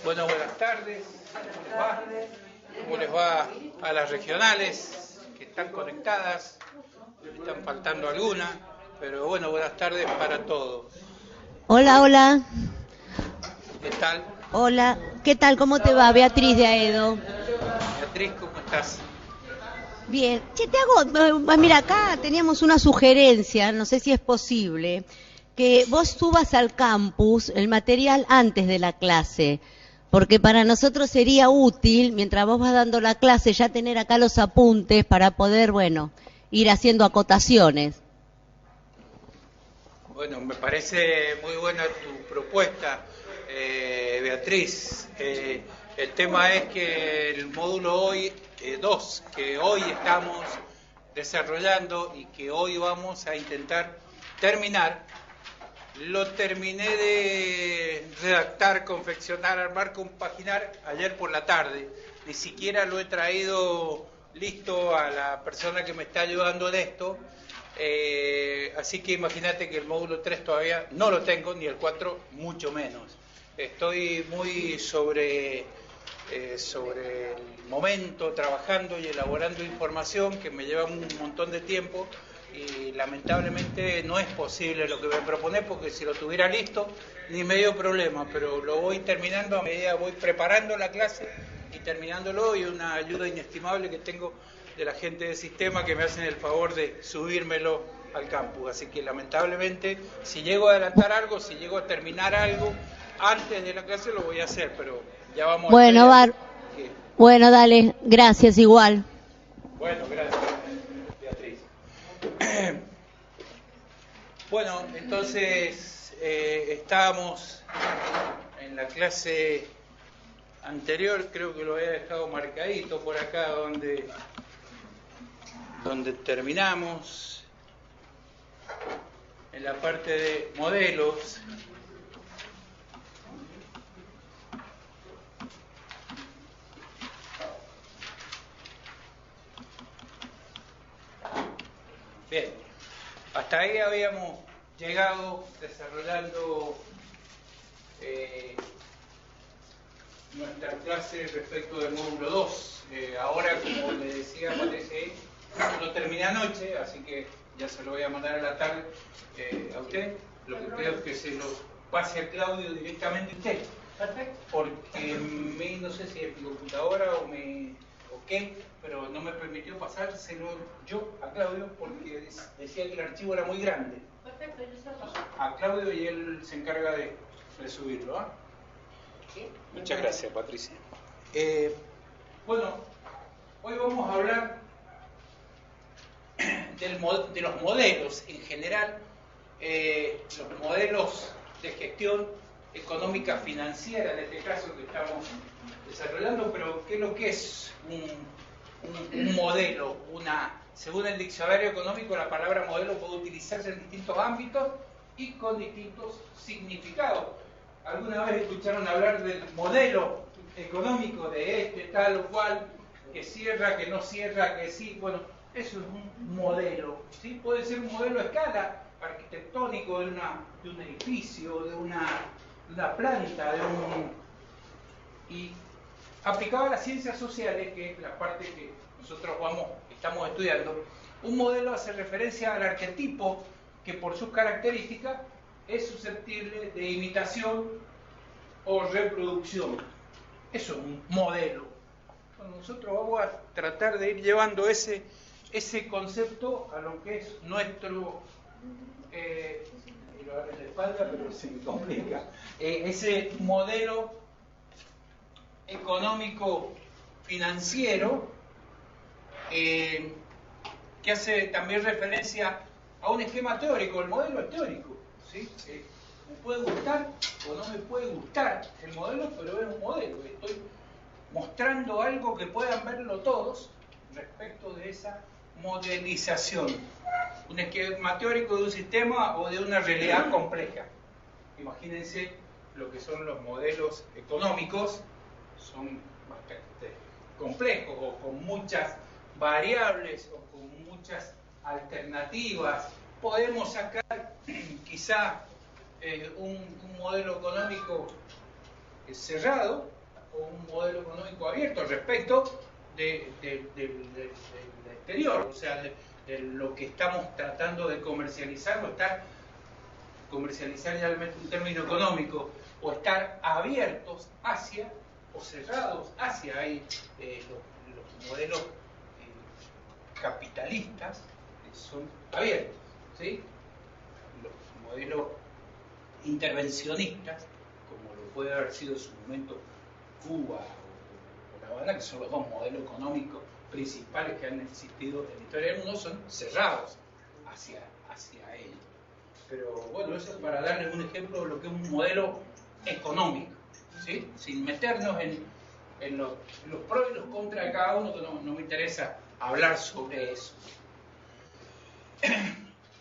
Bueno, buenas tardes. ¿Cómo les va a las regionales que están conectadas? Están faltando algunas, pero bueno, buenas tardes para todos. Hola, hola. ¿Qué tal? Hola, ¿qué tal? ¿Cómo te va? Beatriz de Aedo. Beatriz, ¿cómo estás? Bien. Che, te hago, mira, acá teníamos una sugerencia, no sé si es posible, que vos subas al campus el material antes de la clase, porque para nosotros sería útil, mientras vos vas dando la clase, ya tener acá los apuntes para poder, bueno, ir haciendo acotaciones. Bueno, me parece muy buena tu propuesta, Beatriz. El tema es que el módulo hoy 2, que hoy estamos desarrollando y que hoy vamos a intentar terminar, lo terminé de redactar, confeccionar, armar, compaginar ayer por la tarde. Ni siquiera lo he traído listo a la persona que me está ayudando en esto. Así que imagínate que el módulo 3 todavía no lo tengo, ni el 4 mucho menos. Estoy muy sobre el momento, trabajando y elaborando información que me lleva un montón de tiempo y lamentablemente no es posible lo que me propones, porque si lo tuviera listo ni medio problema, pero lo voy terminando a medida voy preparando la clase y terminándolo, y una ayuda inestimable que tengo de la gente del sistema que me hacen el favor de subírmelo al campus. Así que lamentablemente, si llego a adelantar algo, si llego a terminar algo antes de la clase, lo voy a hacer, pero ya vamos Bueno, a esperar. Bueno, dale, gracias igual. Bueno, gracias, Beatriz. Bueno, entonces estábamos en la clase anterior, creo que lo había dejado marcadito por acá donde terminamos, en la parte de modelos. Bien, hasta ahí habíamos llegado desarrollando nuestra clase respecto del módulo 2. Ahora, como le decía, parece lo terminé anoche, así que ya se lo voy a mandar a la tarde a usted. Lo que creo es que se lo pase a Claudio directamente a usted. Perfecto. Porque no sé si es mi computadora o qué, pero no me permitió pasárselo yo a Claudio porque decía que el archivo era muy grande. Perfecto, yo se lo paso. A Claudio, y él se encarga de subirlo. ¿Ah? ¿Sí? Muchas gracias, Patricia. Bueno, hoy vamos a hablar de los modelos en general, los modelos de gestión económica financiera, en este caso que estamos desarrollando, pero ¿qué es lo que es un modelo? Según el diccionario económico, la palabra modelo puede utilizarse en distintos ámbitos y con distintos significados. ¿Alguna vez escucharon hablar del modelo económico de tal o cual, que cierra, que no cierra, que sí? Bueno, eso es un modelo, ¿sí? Puede ser un modelo a escala arquitectónico de un edificio, de una planta, y aplicado a las ciencias sociales, que es la parte que nosotros estamos estudiando. Un modelo hace referencia al arquetipo que por sus características es susceptible de imitación o reproducción. Eso es un modelo. Bueno, nosotros vamos a tratar de ir llevando ese concepto a lo que es nuestro lo hago en la espalda, pero se me complica, ese modelo económico financiero, que hace también referencia a un esquema teórico. El modelo es teórico, ¿sí? Me puede gustar o no me puede gustar el modelo, pero es un modelo. Estoy mostrando algo que puedan verlo todos respecto de esa modelización. Un esquema teórico de un sistema o de una realidad compleja. Imagínense lo que son los modelos económicos, son bastante complejos o con muchas variables o con muchas alternativas. Podemos sacar quizá un modelo económico cerrado, o un modelo económico abierto respecto del exterior, o sea, de lo que estamos tratando de comercializar o estar, comercializar ya un término económico, o estar abiertos hacia o cerrados hacia. Hay los modelos capitalistas son abiertos, ¿sí? Los modelos intervencionistas, como lo puede haber sido en su momento Cuba o La Habana, que son los dos modelos económicos principales que han existido en la historia del mundo, son cerrados hacia ellos. Pero bueno, eso es para darles un ejemplo de lo que es un modelo económico, ¿sí? Sin meternos en los pros y los contras de cada uno, que no me interesa hablar sobre eso.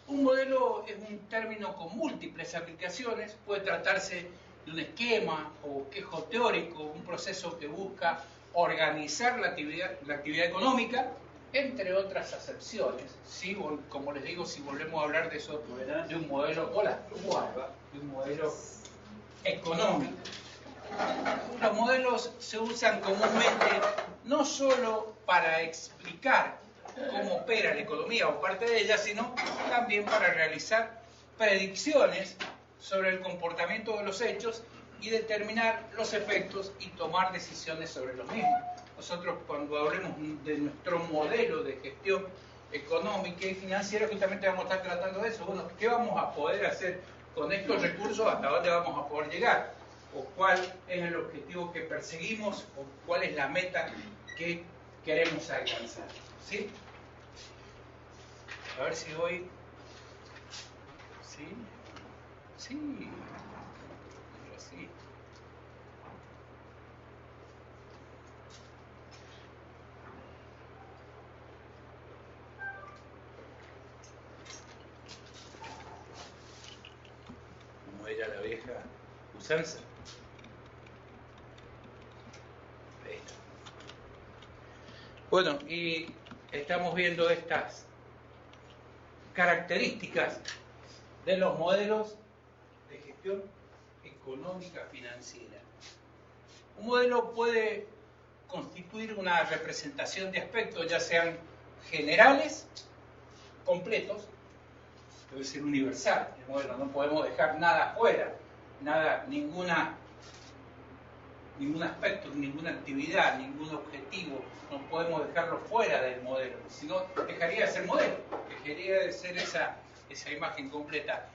Un modelo es un término con múltiples aplicaciones, puede tratarse de un esquema o quejo teórico, un proceso que busca organizar la actividad económica, entre otras acepciones. ¿Sí? Como les digo, si volvemos a hablar de eso, de un modelo, de un modelo económico. Los modelos se usan comúnmente no solo para explicar cómo opera la economía o parte de ella, sino también para realizar predicciones sobre el comportamiento de los hechos y determinar los efectos y tomar decisiones sobre los mismos. Nosotros, cuando hablemos de nuestro modelo de gestión económica y financiera, justamente vamos a estar tratando de eso. Bueno, ¿qué vamos a poder hacer con estos recursos? ¿Hasta dónde vamos a poder llegar? ¿O cuál es el objetivo que perseguimos? ¿O cuál es la meta que queremos alcanzar? ¿Sí? A ver si hoy... ¿Sí? Sí. Sí. Como era la vieja usanza. Ahí está. Bueno, y estamos viendo estas características de los modelos de gestión económica financiera. Un modelo puede constituir una representación de aspectos, ya sean generales, completos, debe ser universal el modelo, no podemos dejar nada afuera, ningún aspecto, ninguna actividad, ningún objetivo, no podemos dejarlo fuera del modelo, si no dejaría de ser modelo, dejaría de ser esa imagen completa.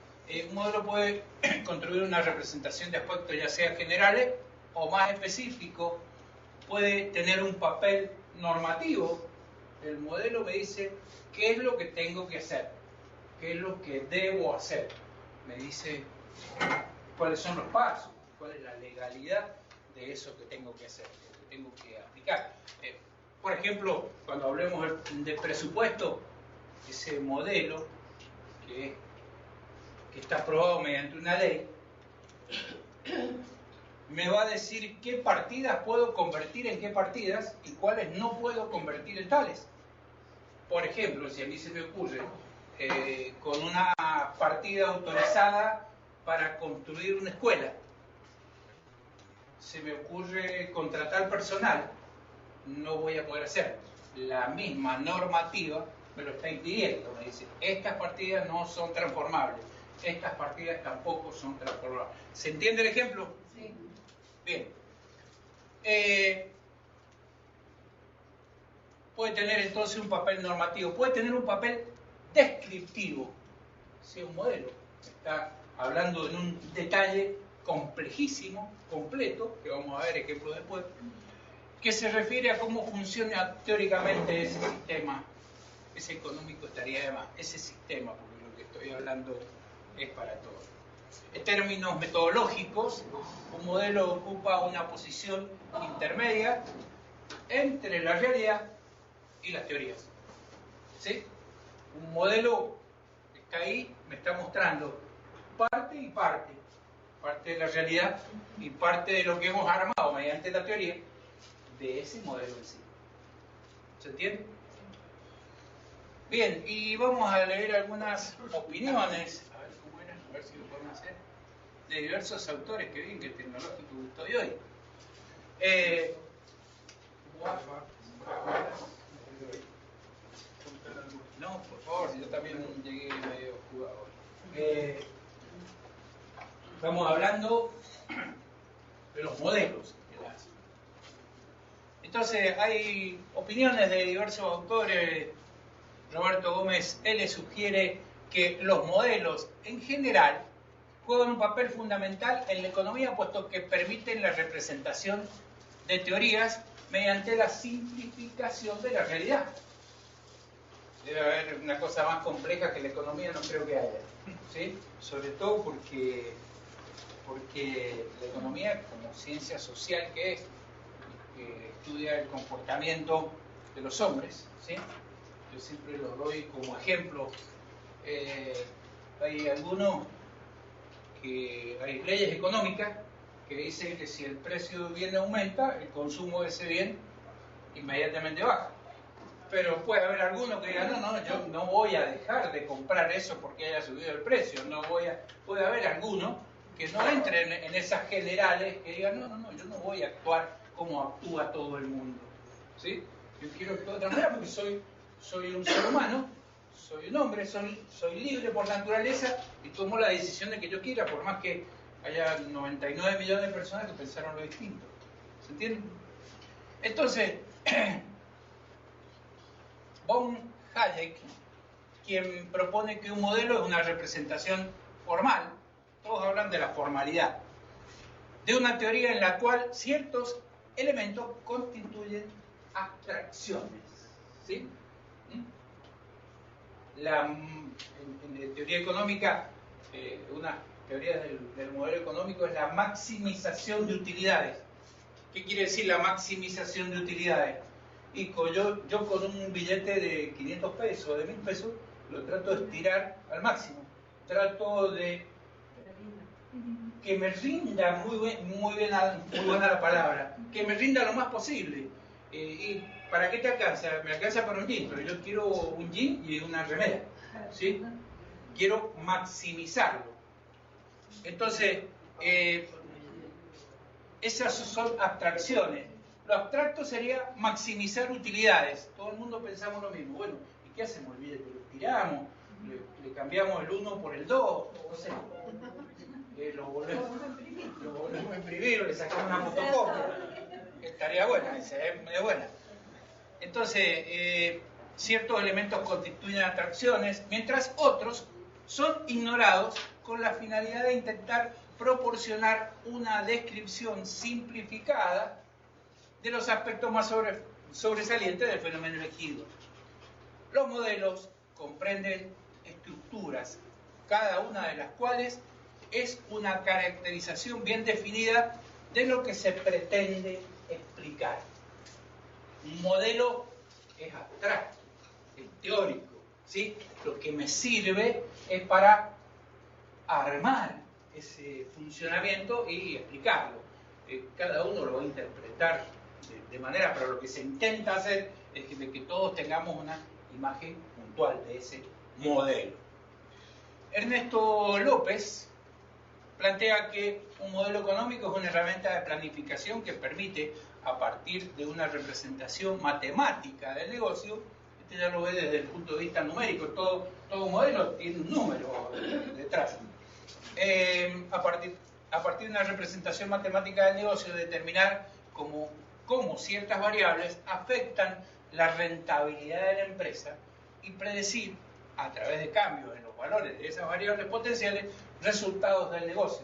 Un modelo puede construir una representación de aspectos ya sea generales o más específicos, puede tener un papel normativo. El modelo me dice qué es lo que tengo que hacer, qué es lo que debo hacer, me dice cuáles son los pasos, cuál es la legalidad de eso que tengo que hacer, que tengo que aplicar. Por ejemplo, cuando hablemos de presupuesto, ese modelo que está aprobado mediante una ley, me va a decir qué partidas puedo convertir en qué partidas y cuáles no puedo convertir en tales. Por ejemplo, si a mí se me ocurre con una partida autorizada para construir una escuela, se me ocurre contratar personal, no voy a poder hacerlo. La misma normativa me lo está impidiendo, me dice, estas partidas no son transformables, estas partidas tampoco son transformables. ¿Se entiende el ejemplo? Sí. Bien. Puede tener entonces un papel normativo, puede tener un papel descriptivo, si es un modelo. Está hablando en un detalle complejísimo, completo, que vamos a ver ejemplos después, que se refiere a cómo funciona teóricamente ese sistema. Ese económico estaría de más, ese sistema, porque lo que estoy hablando es para todos. En términos metodológicos, un modelo ocupa una posición intermedia entre la realidad y las teorías. ¿Sí? Un modelo está ahí, me está mostrando parte y parte de la realidad y parte de lo que hemos armado mediante la teoría de ese modelo en sí. ¿Se entiende? Bien, y vamos a leer algunas opiniones, a ver cómo era, a ver si lo podemos hacer, de diversos autores, que bien que el tecnológico estoy hoy. Eh, no, por favor, yo también llegué medio jugado. Estamos hablando de los modelos. Entonces, hay opiniones de diversos autores. Roberto Gómez, él le sugiere que los modelos, en general, juegan un papel fundamental en la economía, puesto que permiten la representación de teorías mediante la simplificación de la realidad. Debe haber una cosa más compleja que la economía, no creo que haya, ¿sí? Sobre todo porque la economía, como ciencia social que es, que estudia el comportamiento de los hombres, ¿sí? Yo siempre lo doy como ejemplo. Hay hay leyes económicas que dicen que si el precio de bien aumenta, el consumo de ese bien inmediatamente baja. Pero puede haber alguno que diga, no, yo no voy a dejar de comprar eso porque haya subido el precio. Puede haber alguno que no entre en esas generales que digan, no, yo no voy a actuar como actúa todo el mundo, ¿sí? Yo quiero actuar de otra manera porque soy un ser humano, soy un hombre, soy libre por naturaleza y tomo la decisión de que yo quiera, por más que haya 99 millones de personas que pensaron lo distinto. ¿Se entiende? Entonces, von Hayek, quien propone que un modelo es una representación formal, todos hablan de la formalidad, de una teoría en la cual ciertos elementos constituyen abstracciones, ¿sí? En la teoría económica, una teoría del modelo económico es la maximización de utilidades. ¿Qué quiere decir la maximización de utilidades? Y yo con un billete de 500 pesos, de 1000 pesos, lo trato de estirar al máximo. Trato de que me rinda, muy buena la palabra, que me rinda lo más posible. ¿Y para qué te alcanza? Me alcanza para un jean, pero yo quiero un jean y una remera, ¿sí? Quiero maximizarlo. Entonces, esas son abstracciones. Lo abstracto sería maximizar utilidades. Todo el mundo pensamos lo mismo. Bueno, ¿y qué hacemos? ¿Lo estiramos? ¿Le cambiamos el 1 por el 2? No sé. Lo volvemos a imprimir o le sacamos una fotocopia. Estaría buena, esa es medio buena. Entonces, ciertos elementos constituyen atracciones, mientras otros son ignorados con la finalidad de intentar proporcionar una descripción simplificada de los aspectos más sobresalientes del fenómeno elegido. Los modelos comprenden estructuras, cada una de las cuales es una caracterización bien definida de lo que se pretende explicar. Un modelo es abstracto, es teórico, ¿sí? Lo que me sirve es para armar ese funcionamiento y explicarlo. Cada uno lo va a interpretar de manera, pero lo que se intenta hacer es que todos tengamos una imagen puntual de ese modelo. Ernesto López plantea que un modelo económico es una herramienta de planificación que permite, a partir de una representación matemática del negocio, este ya lo ve desde el punto de vista numérico, todo modelo tiene un número detrás. A partir de una representación matemática del negocio, determinar cómo ciertas variables afectan la rentabilidad de la empresa y predecir, a través de cambios en los valores de esas variables potenciales, resultados del negocio.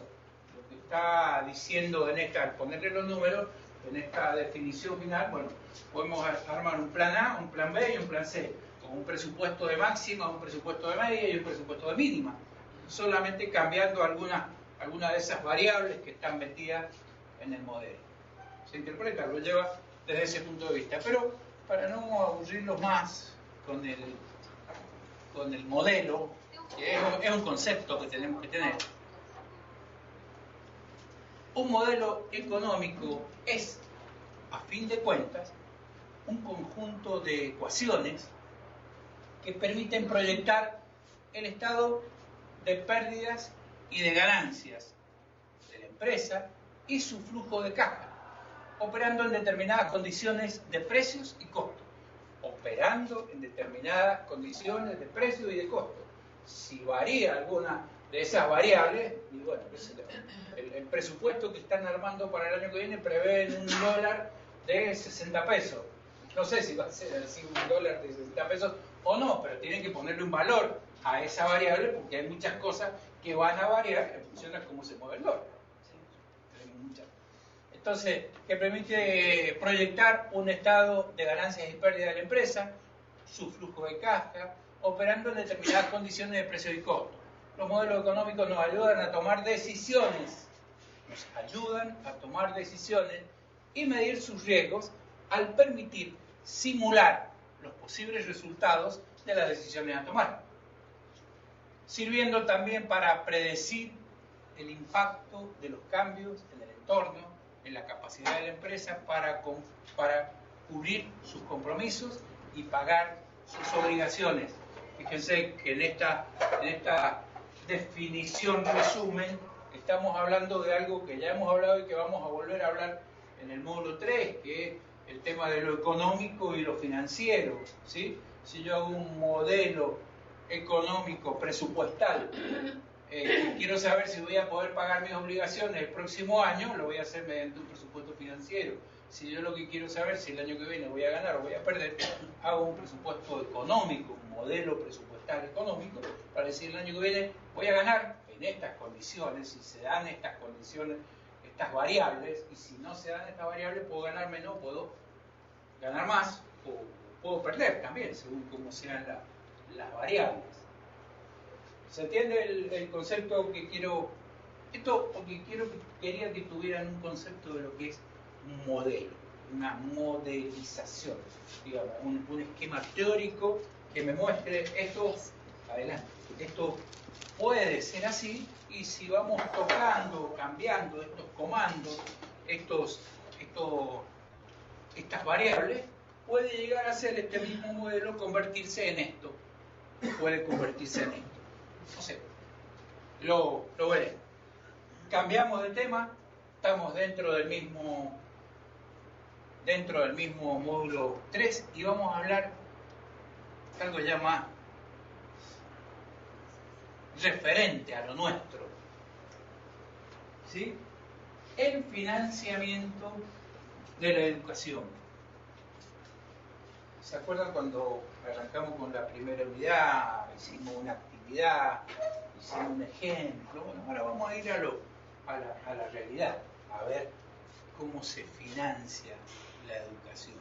Lo que está diciendo al ponerle los números, en esta definición final, bueno, podemos armar un plan A, un plan B y un plan C, con un presupuesto de máxima, un presupuesto de media y un presupuesto de mínima, solamente cambiando alguna de esas variables que están metidas en el modelo. Se interpreta, lo lleva desde ese punto de vista, pero para no aburrirlos más con el modelo, que es un concepto que tenemos que tener. Un modelo económico es, a fin de cuentas, un conjunto de ecuaciones que permiten proyectar el estado de pérdidas y de ganancias de la empresa y su flujo de caja. operando en determinadas condiciones de precios y costos. Operando en determinadas condiciones de precios y de costos. Si varía alguna de esas variables, y bueno, el presupuesto que están armando para el año que viene prevé un dólar de 60 pesos. No sé si va a ser así un dólar de 60 pesos o no, pero tienen que ponerle un valor a esa variable porque hay muchas cosas que van a variar en función de cómo se mueve el dólar. ¿Sí? Entonces, que permite proyectar un estado de ganancias y pérdidas de la empresa, su flujo de caja, operando en determinadas condiciones de precio y costo. Los modelos económicos nos ayudan a tomar decisiones, y medir sus riesgos al permitir simular los posibles resultados de las decisiones a tomar, sirviendo también para predecir el impacto de los cambios en el entorno, en la capacidad de la empresa para cubrir sus compromisos y pagar sus obligaciones. Fíjense que en esta definición, resumen, estamos hablando de algo que ya hemos hablado y que vamos a volver a hablar en el módulo 3, que es el tema de lo económico y lo financiero, ¿sí? Si yo hago un modelo económico presupuestal y quiero saber si voy a poder pagar mis obligaciones el próximo año, lo voy a hacer mediante un presupuesto financiero. Si yo lo que quiero saber si el año que viene voy a ganar o voy a perder, hago un presupuesto económico, un modelo presupuestal económico, para decir el año que viene voy a ganar en estas condiciones, si se dan estas condiciones, estas variables, y si no se dan estas variables puedo ganar menos, puedo ganar más, o puedo perder también, según cómo sean las variables. ¿Se entiende el concepto que quiero? Esto porque quería que tuvieran un concepto de lo que es un modelo, una modelización, digamos, un esquema teórico que me muestre esto, adelante, esto puede ser así, y si vamos tocando, cambiando estos comandos, estas variables, puede llegar a ser este mismo modelo convertirse en esto, puede convertirse en esto. No sé, lo veré. Cambiamos de tema, estamos dentro del mismo módulo 3 y vamos a hablar algo ya más referente a lo nuestro, ¿sí? El financiamiento de la educación. ¿Se acuerdan cuando arrancamos con la primera unidad? Hicimos una actividad, hicimos un ejemplo. Bueno, ahora vamos a ir a la realidad, a ver cómo se financia la educación.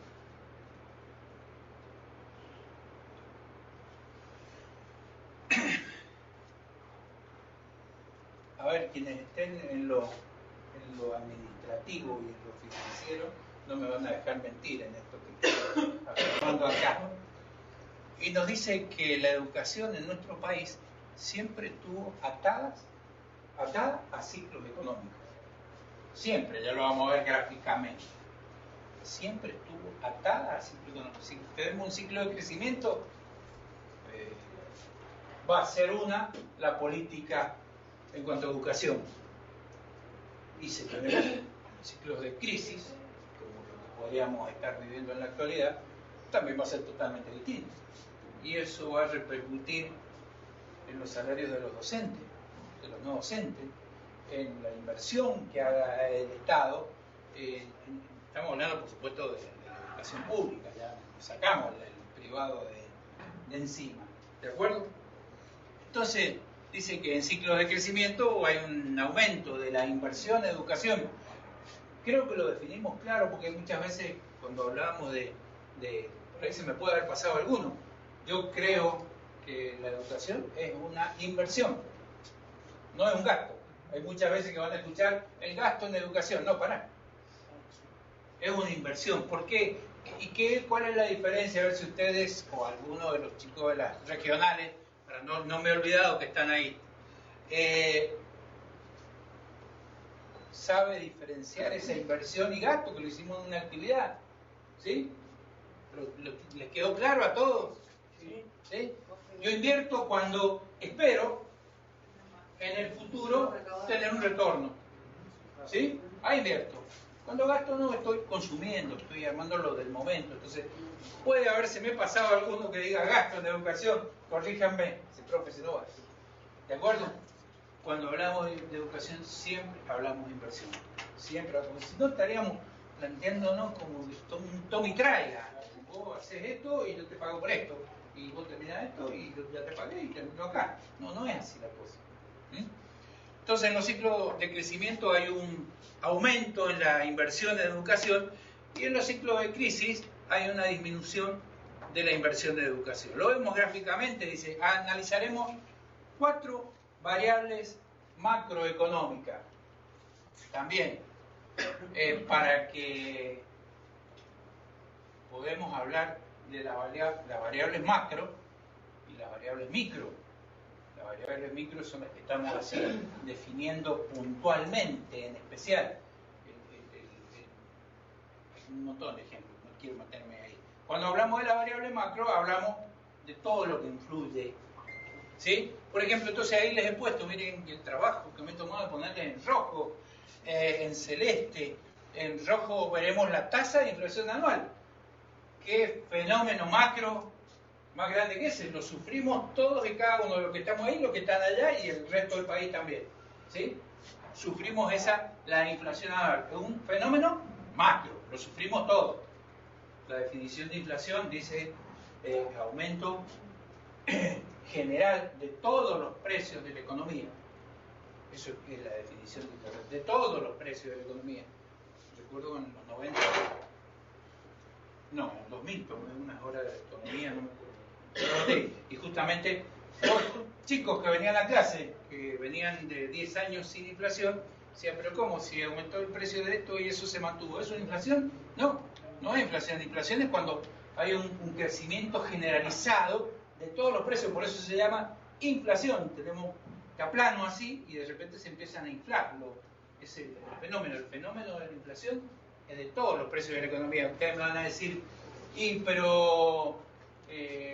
A ver, quienes estén en lo administrativo y en lo financiero no me van a dejar mentir en esto que estoy afirmando acá. Y nos dice que la educación en nuestro país siempre estuvo atada a ciclos económicos. Siempre, ya lo vamos a ver gráficamente. Siempre estuvo atada a ciclos económicos. Si tenemos un ciclo de crecimiento, va a ser la política en cuanto a educación. Y si tenemos ciclos de crisis, como lo que podríamos estar viviendo en la actualidad, también va a ser totalmente distinto. Y eso va a repercutir en los salarios de los docentes, de los no docentes, en la inversión que haga el Estado. Estamos hablando, por supuesto, de la educación pública, ya sacamos el privado de encima, ¿de acuerdo? Entonces, dice que en ciclos de crecimiento hay un aumento de la inversión en educación. Creo que lo definimos claro, porque muchas veces cuando hablamos por ahí se me puede haber pasado alguno. Yo creo que la educación es una inversión, no es un gasto. Hay muchas veces que van a escuchar el gasto en educación. No, pará. Es una inversión. ¿Por qué? ¿Y cuál es la diferencia? A ver si ustedes o alguno de los chicos de las regionales, para no me he olvidado que están ahí, sabe diferenciar esa inversión y gasto, que lo hicimos en una actividad. ¿Sí? ¿Les quedó claro a todos? ¿Sí? Yo invierto cuando espero en el futuro tener un retorno. ¿Sí? Ahí invierto. Cuando gasto no estoy consumiendo, estoy armándolo del momento. Entonces, puede haberse me pasado alguno que diga gasto en educación, corríjanme, si profe, si no va. ¿De acuerdo? Cuando hablamos de educación siempre hablamos de inversión. Siempre, porque si no estaríamos planteándonos como un toma y traiga. Vos haces esto y yo te pago por esto. Y vos terminás esto y yo ya te pagué y termino acá. No, no es así la cosa. Entonces, en los ciclos de crecimiento hay un aumento en la inversión en educación y en los ciclos de crisis hay una disminución de la inversión en educación. Lo vemos gráficamente, dice, analizaremos 4 variables macroeconómicas. También, para que podemos hablar de las variables macro y las variables micro. Las variables micro son las que estamos así definiendo puntualmente, en especial. Un montón de ejemplos, no quiero meterme ahí. Cuando hablamos de la variable macro, hablamos de todo lo que influye. ¿Sí? Por ejemplo, entonces ahí les he puesto, miren el trabajo que me he tomado de ponerle en rojo, en celeste. En rojo veremos la tasa de inflación anual. ¿Qué fenómeno macro más grande que ese? Lo sufrimos todos y cada uno de los que estamos ahí, los que están allá y el resto del país también. ¿Sí? Sufrimos la inflación anual. Es un fenómeno macro, lo sufrimos todos. La definición de inflación dice aumento general de todos los precios de la economía. Eso es la definición de todos los precios de la economía. Recuerdo que en los 90, no, en el 2000, tomé unas horas de economía, no me acuerdo. Y justamente los chicos que venían a la clase, que venían de 10 años sin inflación, decían, pero ¿cómo? Si aumentó el precio de esto y eso se mantuvo, ¿eso es inflación? No, no es inflación. Inflación es cuando hay un crecimiento generalizado de todos los precios, por eso se llama inflación. Tenemos caplano así y de repente se empiezan a inflar. Es el fenómeno de la inflación es de todos los precios de la economía. Ustedes me van a decir, pero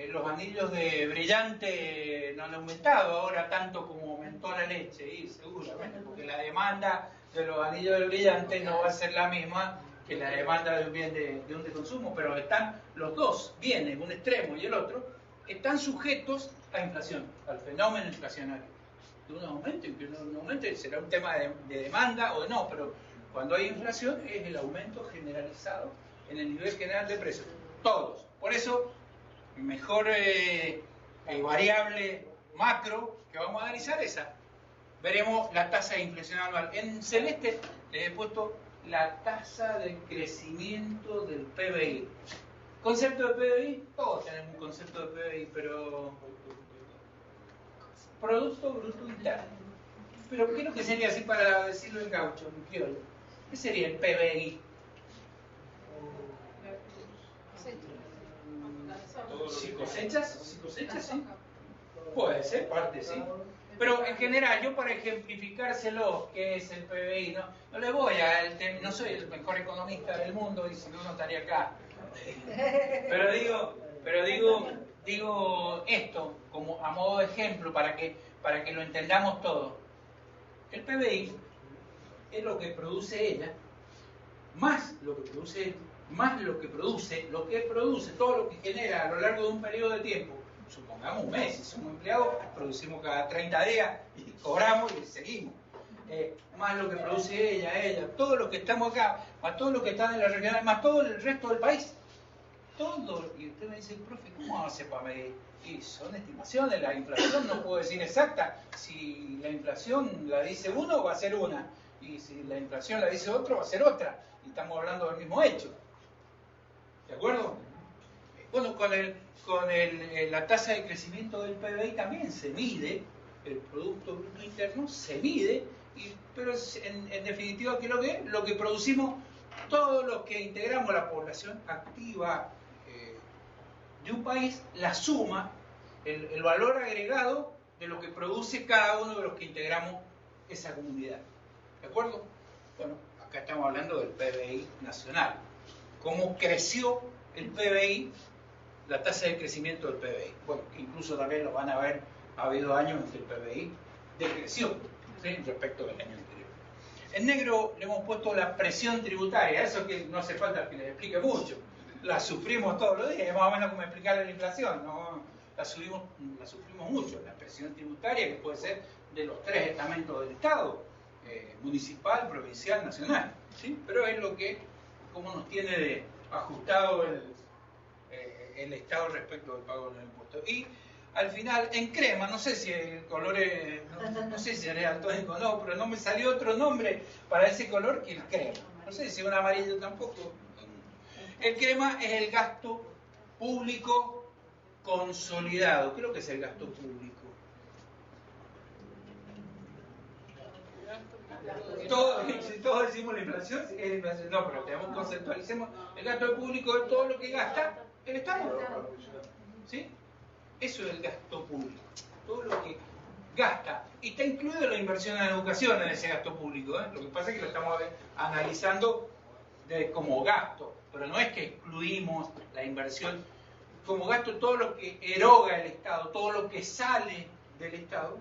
los anillos de brillante no han aumentado ahora tanto como aumentó la leche. Y seguramente, porque la demanda de los anillos de brillante no va a ser la misma que la demanda de un bien de un de consumo, pero están los dos bienes, un extremo y el otro, están sujetos a inflación, al fenómeno inflacionario. De un aumento y que un aumento será un tema de demanda o no, pero cuando hay inflación es el aumento generalizado en el nivel general de precios. Todos. Por eso, mejor variable macro que vamos a analizar esa. Veremos la tasa de inflación anual. En celeste les he puesto la tasa de crecimiento del PBI. ¿Concepto de PBI? Todos tenemos un concepto de PBI, pero Producto Bruto Interno. Pero ¿qué es lo que sería así para decirlo en gaucho, en criollo? ¿Qué sería el PBI? ¿Si cosechas? ¿Sí? Puede ser parte, sí. Pero en general, yo para ejemplificárselo, ¿qué es el PBI? No le voy no soy el mejor economista del mundo y si no, no estaría acá. Pero digo esto como a modo de ejemplo para que lo entendamos todo. El PBI es lo que produce ella, más lo que produce él, más lo que produce, todo lo que genera a lo largo de un periodo de tiempo. Supongamos un mes, si somos empleados, producimos cada 30 días y cobramos y seguimos. Más lo que produce ella, todo lo que estamos acá, más todo lo que está en la regional, más todo el resto del país. Todo. Y usted me dice, profe, ¿cómo hace para medir? Y son estimaciones, la inflación no puedo decir exacta. Si la inflación la dice uno, va a ser una. Y si la inflación la dice otro, va a ser otra. Y estamos hablando del mismo hecho. ¿De acuerdo? Bueno, con la tasa de crecimiento del PBI también se mide, el Producto Bruto Interno se mide, pero en definitiva, ¿qué es lo que es? Lo que producimos todos los que integramos la población activa de un país, la suma, el valor agregado de lo que produce cada uno de los que integramos esa comunidad. ¿De acuerdo? Bueno, acá estamos hablando del PBI nacional. ¿Cómo creció el PBI? La tasa de crecimiento del PBI. Bueno, incluso también lo van a ver, ha habido años en que el PBI decreció, ¿sí?, respecto del año anterior. En negro le hemos puesto la presión tributaria, eso que no hace falta que les explique mucho. La sufrimos todos los días, es más o menos como explicarle la inflación, ¿no? La sufrimos mucho, la presión tributaria que puede ser de los tres estamentos del Estado, municipal, provincial, nacional, ¿sí? Pero es lo que, como nos tiene ajustado el Estado respecto del pago del impuesto. Y al final, en crema, no sé si el color es, no sé si es daltónico o no, pero no me salió otro nombre para ese color que el crema. No sé si un amarillo tampoco. El crema es el gasto público consolidado. ¿Qué es lo que es el gasto público? Todos decimos la inflación, es la inflación. No, pero conceptualicemos. El gasto público es todo lo que gasta el Estado. ¿Sí? Eso es el gasto público. Todo lo que gasta. Y está incluido la inversión en educación en ese gasto público. Lo que pasa es que lo estamos analizando como gasto. Pero no es que excluimos la inversión como gasto, todo lo que eroga el Estado, todo lo que sale del Estado.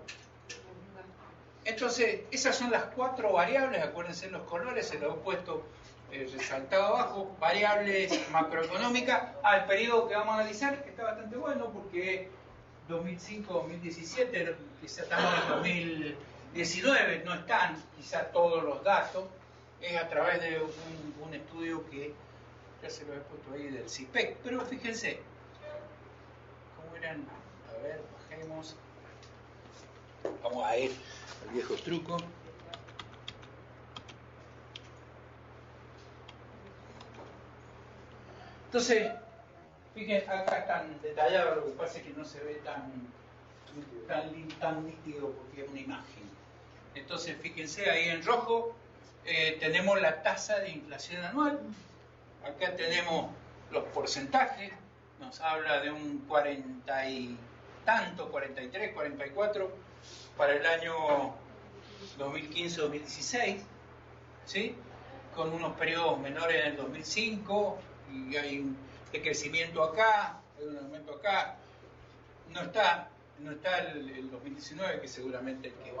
Entonces, esas son las 4 variables, acuérdense los colores, se los he puesto resaltado abajo, variables macroeconómicas al periodo que vamos a analizar, que está bastante bueno porque 2005-2017, quizá estamos en 2019, no están quizá todos los datos, es a través de un estudio que ya se lo he puesto ahí del CIPEC, pero fíjense, ¿cómo eran? A ver, bajemos, vamos a ir al viejo truco. Entonces, fíjense, acá están detallados, lo que pasa es que no se ve tan nítido porque es una imagen. Entonces, fíjense, ahí en rojo tenemos la tasa de inflación anual. Acá tenemos los porcentajes, nos habla de un 40 y tanto, 43, 44, para el año 2015-2016, ¿sí? Con unos periodos menores en el 2005, y hay un decrecimiento acá, hay un aumento acá. No está el 2019, que seguramente es que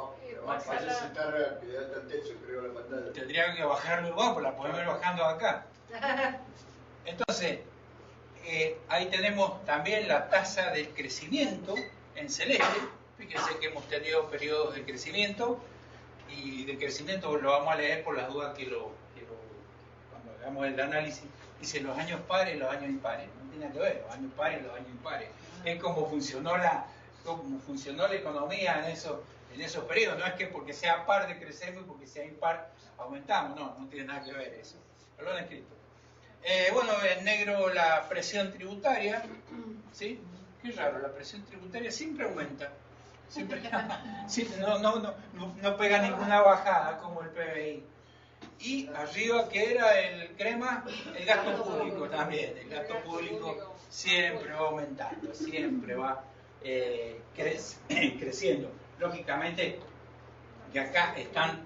tendría que bajarlo, bueno, pues la podemos ir bajando acá. Entonces, ahí tenemos también la tasa de crecimiento en celeste. Fíjense que hemos tenido periodos de crecimiento, y de crecimiento lo vamos a leer por las dudas que cuando hagamos el análisis, dice los años pares y los años impares. No tiene nada que ver, los años pares y los años impares. Es como funcionó la economía en esos periodos. No es que porque sea par decrecemos y porque sea impar aumentamos, no tiene nada que ver eso. Lo han escrito. Bueno, en negro la presión tributaria, ¿sí? Qué raro, la presión tributaria siempre aumenta. Siempre, no pega ninguna bajada como el PBI. Y arriba, que era el crema, el gasto público también. El gasto público siempre va aumentando, siempre va creciendo. Lógicamente, que acá están,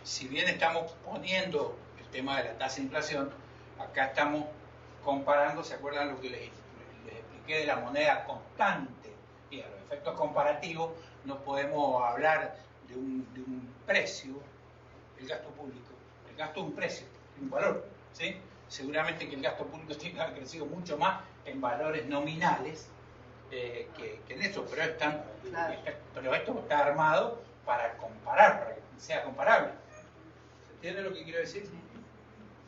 si bien estamos poniendo el tema de la tasa de inflación, acá estamos comparando, ¿se acuerdan lo que les expliqué de la moneda constante? Y a los efectos comparativos no podemos hablar de un precio, el gasto público. El gasto es un precio, un valor, ¿sí? Seguramente que el gasto público tiene crecido mucho más en valores nominales que en eso, pero esto está armado para comparar, para que sea comparable. ¿Se entiende lo que quiero decir?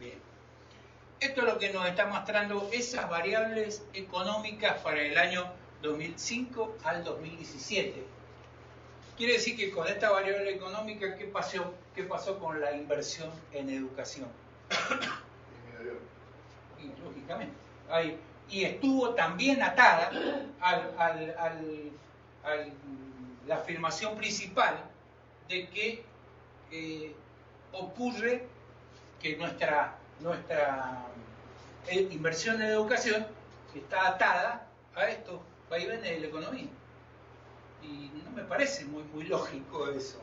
Bien. Esto es lo que nos está mostrando esas variables económicas para el año 2005 al 2017. Quiere decir que con esta variable económica, ¿qué pasó con la inversión en educación? Y, lógicamente. Y estuvo también atada a la afirmación principal de que ocurre que nuestra inversión en educación está atada a estos vaivenes de la economía. Y no me parece muy lógico eso.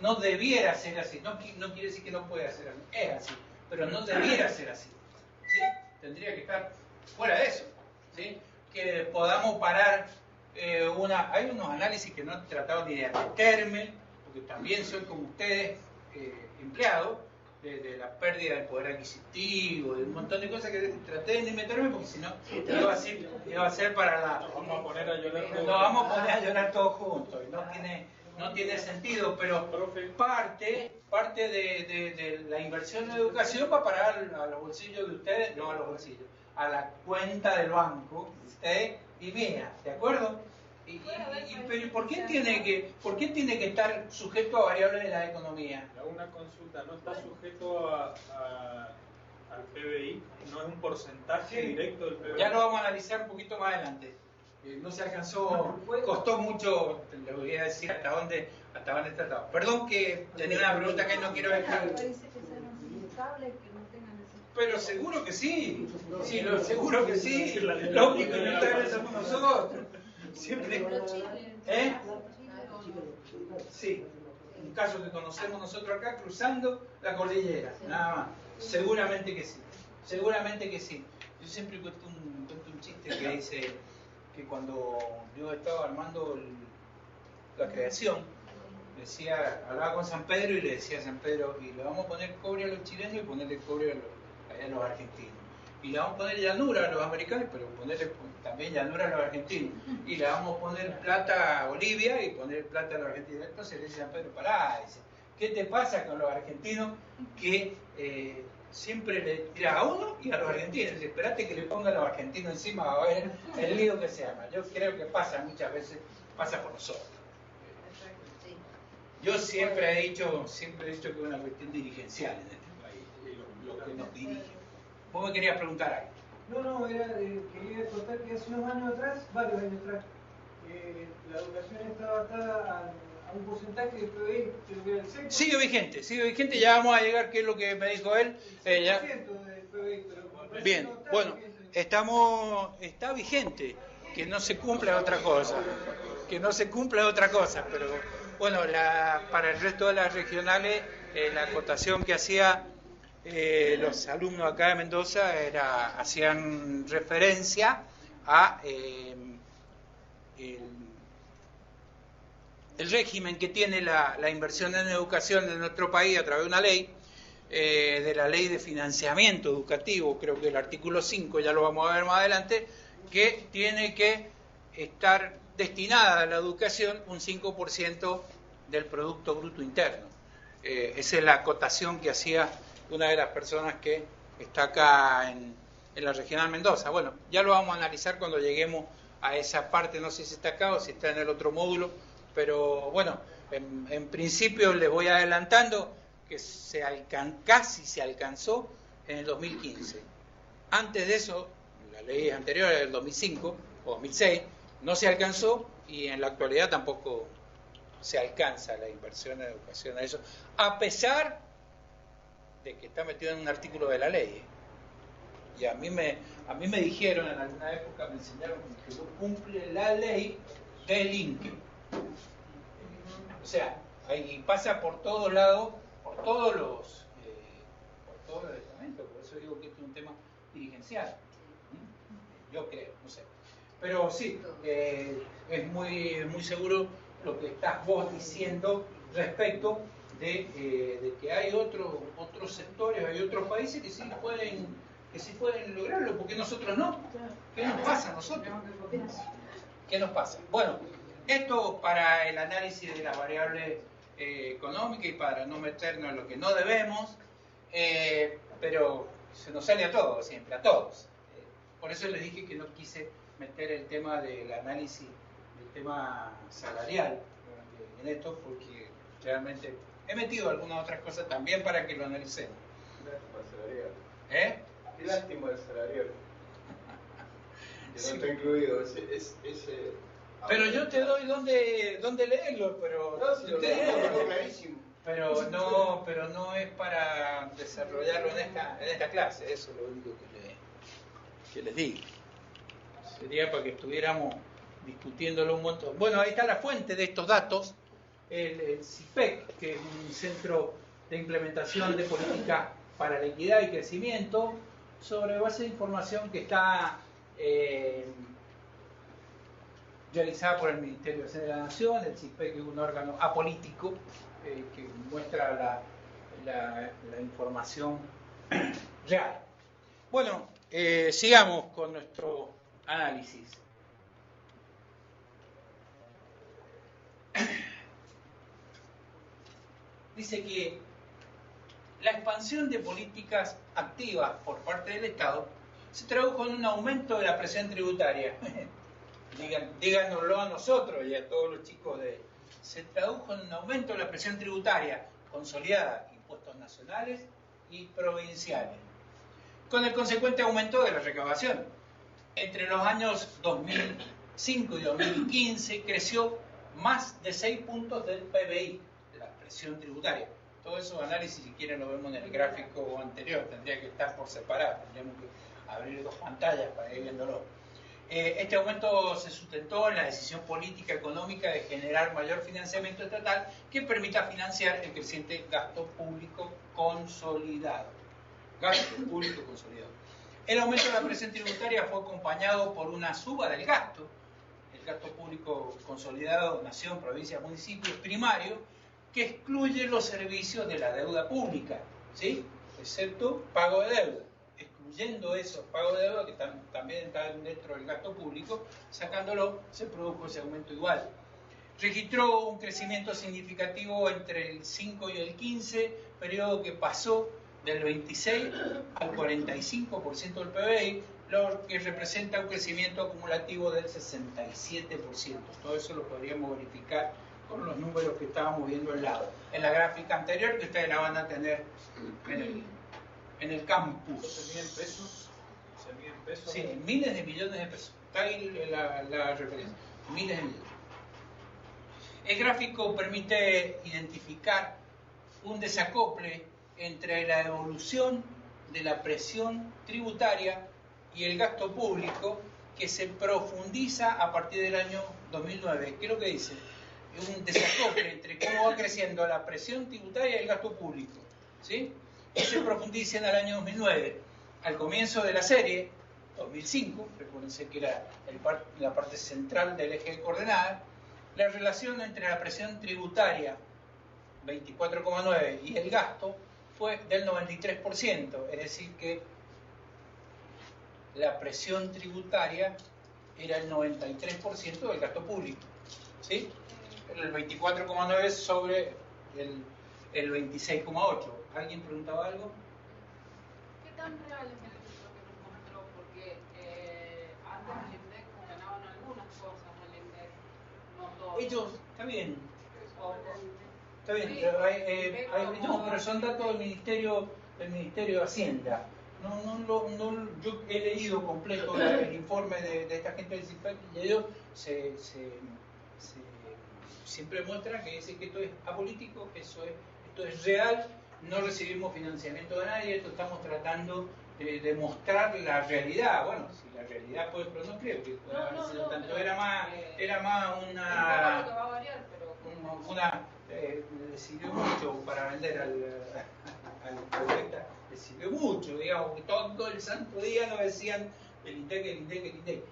No debiera ser así. No quiere decir que no pueda ser así. Es así. Pero no debiera ser así. ¿Sí? Tendría que estar fuera de eso. ¿Sí? Que podamos parar hay unos análisis que no he tratado ni de meterme, porque también soy como ustedes, empleado, de la pérdida del poder adquisitivo, de un montón de cosas que traté de meterme porque si no iba a ser para la... Nos vamos a poner a llorar todos. Nos vamos a poner a llorar todos juntos. No tiene sentido, pero parte de la inversión en educación va a parar a los bolsillos de ustedes, no a los bolsillos, a la cuenta del banco de ustedes y mía, ¿de acuerdo? Pero ¿por qué tiene que estar sujeto a variables de la economía? Le hago una consulta, ¿no está sujeto al PBI? ¿No es un porcentaje directo del PBI? Ya lo vamos a analizar un poquito más adelante. No se alcanzó, costó mucho, le voy a decir hasta dónde trataba. Perdón que tenía una pregunta que no quiero dejar. Pero seguro que sí, seguro que sí. Lo único inestable somos nosotros. Siempre. Sí, un caso que conocemos nosotros acá, cruzando la cordillera, nada más. Seguramente que sí. Yo siempre cuento un chiste que dice que cuando yo estaba armando la creación, hablaba con San Pedro y le decía a San Pedro, y le vamos a poner cobre a los chilenos y ponerle cobre a los argentinos. Y le vamos a poner llanura a los americanos, pero ponerle también llanura a los argentinos. Y le vamos a poner plata a Bolivia y poner plata a los argentinos. Entonces le dice San Pedro, pará, dice, ¿qué te pasa con los argentinos que siempre le tiras a uno y a los argentinos? Dice, esperate que le pongan a los argentinos encima, va a ver el lío que se arma. Yo creo que muchas veces pasa por nosotros. Yo siempre he dicho que es una cuestión dirigencial en este país, lo que nos dirige. ¿Vos me querías preguntar algo? No, quería contar que hace unos años atrás, varios años atrás, la educación estaba atada a un porcentaje de PBI, creo que era el 6%. Sigue vigente, ya vamos a llegar, ¿qué es lo que me dijo él? 6% del PBI, pero Bien, no está bueno, vigente. está vigente, que no se cumpla otra cosa, pero bueno, para el resto de las regionales, la acotación que hacía los alumnos acá de Mendoza hacían referencia a el régimen que tiene la inversión en educación en nuestro país a través de una ley, de la ley de financiamiento educativo, creo que el artículo 5, ya lo vamos a ver más adelante, que tiene que estar destinada a la educación un 5% del Producto Bruto Interno. Esa es la acotación que hacía una de las personas que está acá en la regional Mendoza. Bueno, ya lo vamos a analizar cuando lleguemos a esa parte, no sé si está acá o si está en el otro módulo, pero bueno, en principio les voy adelantando que casi se alcanzó en el 2015. Antes de eso, la ley anterior era del 2005 o 2006, no se alcanzó y en la actualidad tampoco se alcanza la inversión en educación a eso, a pesar de que está metido en un artículo de la ley. Y a mí me dijeron en alguna época, me enseñaron que no cumple la ley del INCE. O sea, ahí pasa por todos lados, por todos los estamentos, por eso digo que esto es un tema dirigencial. Yo creo, no sé. Pero sí, es muy seguro lo que estás vos diciendo respecto de que hay otros sectores, hay otros países que sí pueden lograrlo, porque nosotros no. ¿Qué nos pasa a nosotros? ¿Qué nos pasa? Bueno, esto para el análisis de las variables económicas y para no meternos en lo que no debemos, pero se nos sale a todos, siempre, a todos. Por eso les dije que no quise meter el tema del análisis del tema salarial en esto, porque realmente he metido algunas otras cosas también para que lo analicemos. Qué lástima el salarial. Que no está incluido. Ese pero yo te doy donde leerlo, pero no, si lo tengo clarísimo. Pero no es para desarrollarlo en esta clase, eso es lo único que les digo. Sería para que estuviéramos discutiéndolo un montón. Bueno, ahí está la fuente de estos datos, el CIPEC, que es un centro de implementación de políticas para la equidad y crecimiento, sobre base de información que está realizada por el Ministerio de la Nación. El CIPEC es un órgano apolítico que muestra la información real. Bueno, sigamos con nuestro análisis. Dice que la expansión de políticas activas por parte del Estado se tradujo en un aumento de la presión tributaria. Díganoslo a nosotros y a todos los chicos se tradujo en un aumento de la presión tributaria consolidada, impuestos nacionales y provinciales, con el consecuente aumento de la recaudación. Entre los años 2005 y 2015 creció más de 6 puntos del PBI, de la presión tributaria. Todos esos análisis, si quieren, lo vemos en el gráfico anterior, tendría que estar por separado, tendríamos que abrir 2 pantallas para ir viéndolo. Este aumento se sustentó en la decisión política económica de generar mayor financiamiento estatal que permita financiar el creciente gasto público consolidado. Gasto público consolidado. El aumento de la presión tributaria fue acompañado por una suba del gasto. El gasto público consolidado, nación, provincia, municipios, primario, que excluye los servicios de la deuda pública, ¿sí? Excepto pago de deuda. Excluyendo esos pagos de deuda, que también están dentro del gasto público, sacándolo, se produjo ese aumento igual. Registró un crecimiento significativo entre el 5 y el 15, periodo que pasó del 26 al 45% del PBI, lo que representa un crecimiento acumulativo del 67%. Todo eso lo podríamos verificar con los números que estábamos viendo al lado. En la gráfica anterior, que ustedes la van a tener en el campus. ¿Se mide en pesos? ¿Se mide en pesos? Sí, en miles de millones de pesos. Está ahí la referencia. Miles de millones. El gráfico permite identificar un desacople entre la evolución de la presión tributaria y el gasto público que se profundiza a partir del año 2009. ¿Qué es lo que dice? Un desacople entre cómo va creciendo la presión tributaria y el gasto público, ¿sí? Y se profundiza en el año 2009. Al comienzo de la serie, 2005, recuérdense que era la parte central del eje de coordenadas, la relación entre la presión tributaria, 24,9, y el gasto fue del 93%, es decir que la presión tributaria era el 93% del gasto público, ¿sí? El 24,9 sobre el 26,8. ¿Alguien preguntaba algo? ¿Qué tan real es el ejemplo que nos mostró? Porque antes el INDEC ganaban algunas cosas, el INDEC, no todo. Ellos, está bien, O- está bien, Sí, pero no, pero son datos del Ministerio de Hacienda. Yo he leído completo el informe de esta gente del CIPAC y ellos siempre muestran que dice que esto es apolítico, esto es real, no recibimos financiamiento de nadie, esto estamos tratando de mostrar la realidad. Bueno, si la realidad puede, pero no creo que pueda haber sido tanto, pero, era más es claro que una va a variar, pero le sirvió mucho para vender al poeta, le sirvió mucho, digamos, que todo el santo día nos decían el INDEC.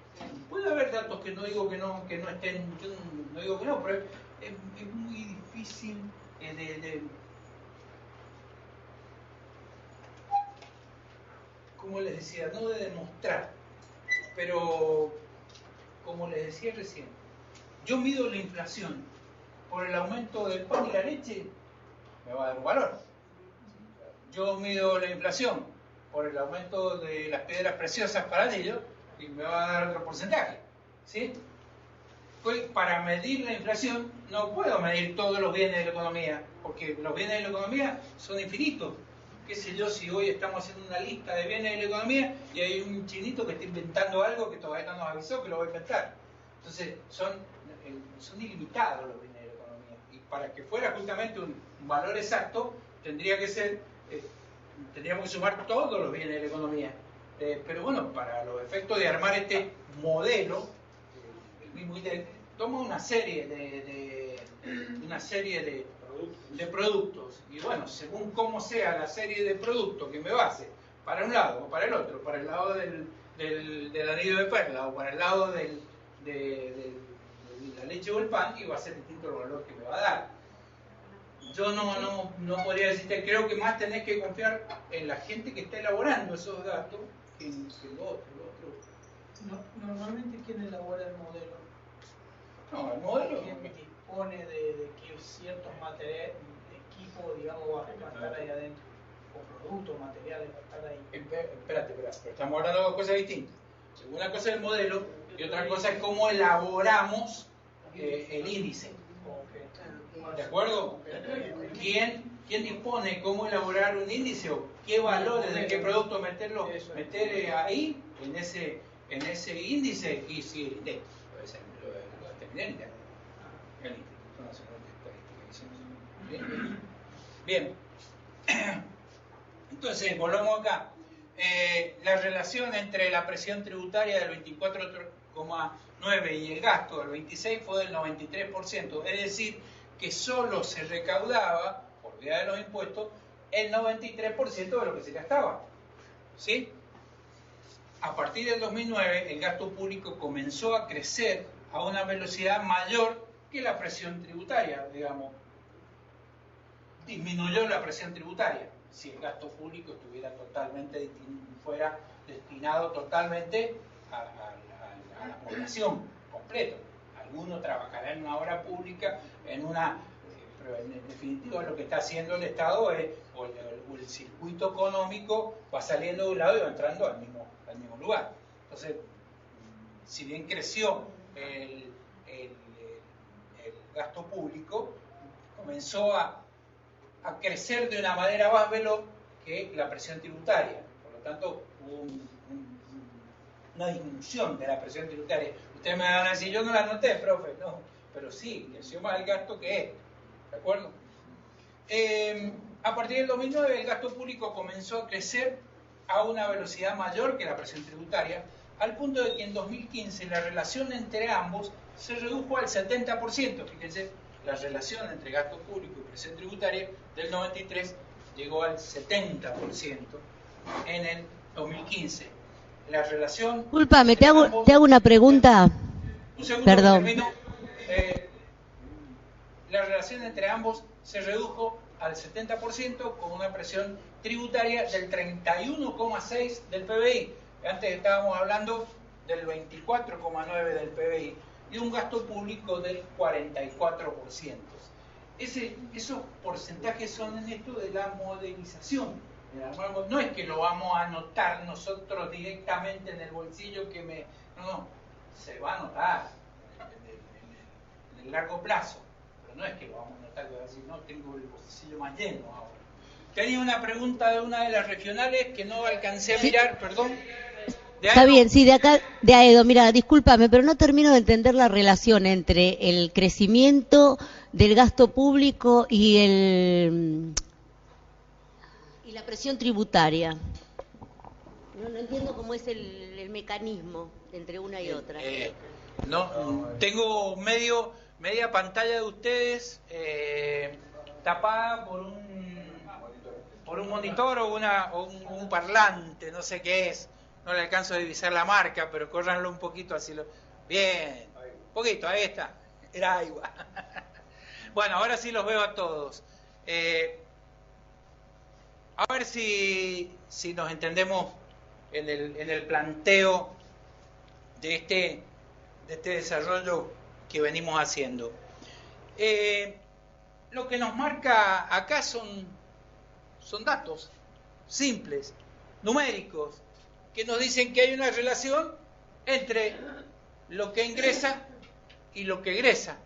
Puede haber datos que no digo que no estén, yo no digo que no, pero es muy difícil como les decía, no de demostrar, pero como les decía recién, yo mido la inflación por el aumento del pan y la leche, me va a dar un valor. Yo mido la inflación por el aumento de las piedras preciosas para ellos y me va a dar otro porcentaje, ¿sí? Pues para medir la inflación no puedo medir todos los bienes de la economía, porque los bienes de la economía son infinitos. Qué sé yo, si hoy estamos haciendo una lista de bienes de la economía y hay un chinito que está inventando algo que todavía no nos avisó que lo va a inventar. Entonces son ilimitados los bienes de la economía. Y para que fuera justamente un valor exacto, tendríamos que sumar todos los bienes de la economía. Pero bueno, para los efectos de armar este modelo, el mismo INDEC toma una serie de productos, y bueno, según cómo sea la serie de productos que me base para un lado o para el otro, para el lado del anillo de perla o para el lado de la leche o el pan, y va a ser distinto el valor que me va a dar. Yo no podría decirte, creo que más tenés que confiar en la gente que está elaborando esos datos que en lo otro. Normalmente, ¿quién elabora el modelo? No, el modelo. ¿Quién dispone de que ciertos materiales, equipos, digamos, va a estar ahí adentro? O productos, materiales, va a estar ahí. Espérate, pero estamos hablando de dos cosas distintas. Una cosa es el modelo y otra cosa es cómo elaboramos el índice. ¿De acuerdo? ¿Quién dispone cómo elaborar un índice o qué valores de qué producto meter ahí en ese índice? Y si el INDEC, puede ser lo determina el Instituto Nacional de Estadística y Ciencias. Bien. Entonces, volvamos acá. La relación entre la presión tributaria del 24,9 y el gasto del 26 fue del 93%, es decir, que solo se recaudaba, por vía de los impuestos, el 93% de lo que se gastaba. ¿Sí? A partir del 2009, el gasto público comenzó a crecer a una velocidad mayor que la presión tributaria, digamos. Disminuyó la presión tributaria. Si el gasto público fuera destinado totalmente a la población completa. Algunos trabajarán en una obra pública, pero en definitiva lo que está haciendo el Estado es, o el circuito económico va saliendo de un lado y va entrando al mismo lugar. Entonces, si bien creció el gasto público, comenzó a crecer de una manera más veloz que la presión tributaria. Por lo tanto, hubo una disminución de la presión tributaria. Ustedes me van a decir, yo no la noté, profe. No, pero sí, creció más el gasto que esto. ¿De acuerdo? A partir del 2009, el gasto público comenzó a crecer a una velocidad mayor que la presión tributaria, al punto de que en 2015 la relación entre ambos se redujo al 70%. Fíjense, la relación entre gasto público y presión tributaria del 93 llegó al 70% en el 2015. La relación... Discúlpame, te hago una pregunta. Un segundo, perdón. Termino. La relación entre ambos se redujo al 70% con una presión tributaria del 31,6% del PBI. Antes estábamos hablando del 24,9% del PBI y un gasto público del 44%. Esos porcentajes son en esto de la modelización. No es que lo vamos a anotar nosotros directamente en el bolsillo no, se va a anotar en el largo plazo, pero no es que lo vamos a anotar, voy a decir, no, tengo el bolsillo más lleno ahora. Tenía una pregunta de una de las regionales que no alcancé a mirar, perdón. Está bien, sí, de acá, de Aedo, mira, discúlpame, pero no termino de entender la relación entre el crecimiento del gasto público y la presión tributaria. No entiendo cómo es el mecanismo entre una y otra. Tengo media pantalla de ustedes tapada por un monitor o un parlante, no sé qué es. No le alcanzo a divisar la marca, pero córranlo un poquito así. Bien, un poquito, ahí está. Era agua. Bueno, ahora sí los veo a todos. A ver si nos entendemos en el planteo de este desarrollo que venimos haciendo. Lo que nos marca acá son datos simples, numéricos, que nos dicen que hay una relación entre lo que ingresa y lo que egresa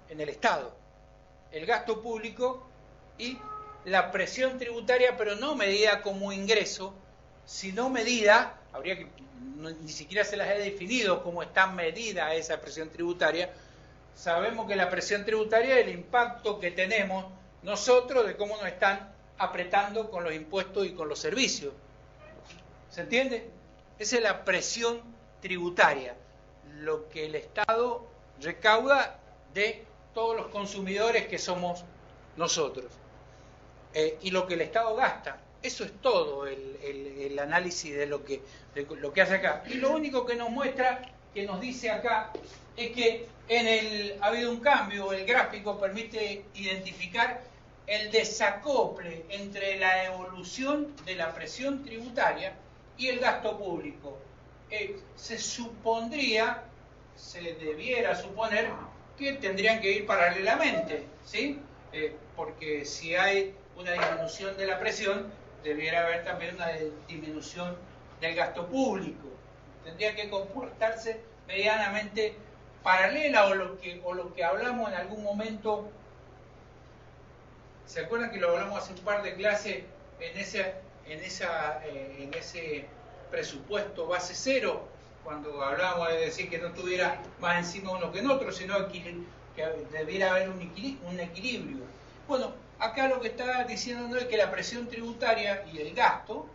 en el Estado, el gasto público y la presión tributaria, pero no medida como ingreso, sino medida, ni siquiera se las he definido cómo está medida esa presión tributaria. Sabemos que la presión tributaria es el impacto que tenemos nosotros de cómo nos están apretando con los impuestos y con los servicios. ¿Se entiende? Esa es la presión tributaria, lo que el Estado recauda de todos los consumidores que somos nosotros, y lo que el Estado gasta. Eso es todo el análisis de lo que hace acá. Y lo único que nos muestra, que nos dice acá, es que ha habido un cambio. El gráfico permite identificar el desacople entre la evolución de la presión tributaria y el gasto público. Se debiera suponer que tendrían que ir paralelamente, ¿sí? Porque si hay una disminución de la presión, debiera haber también una disminución del gasto público. Tendría que comportarse medianamente paralela, o lo que hablamos en algún momento. ¿Se acuerdan que lo hablamos hace un par de clases en ese presupuesto base cero? Cuando hablábamos de decir que no tuviera más encima uno que en otro, sino que debiera haber un equilibrio. Bueno, acá lo que está diciendo es que la presión tributaria y el gasto,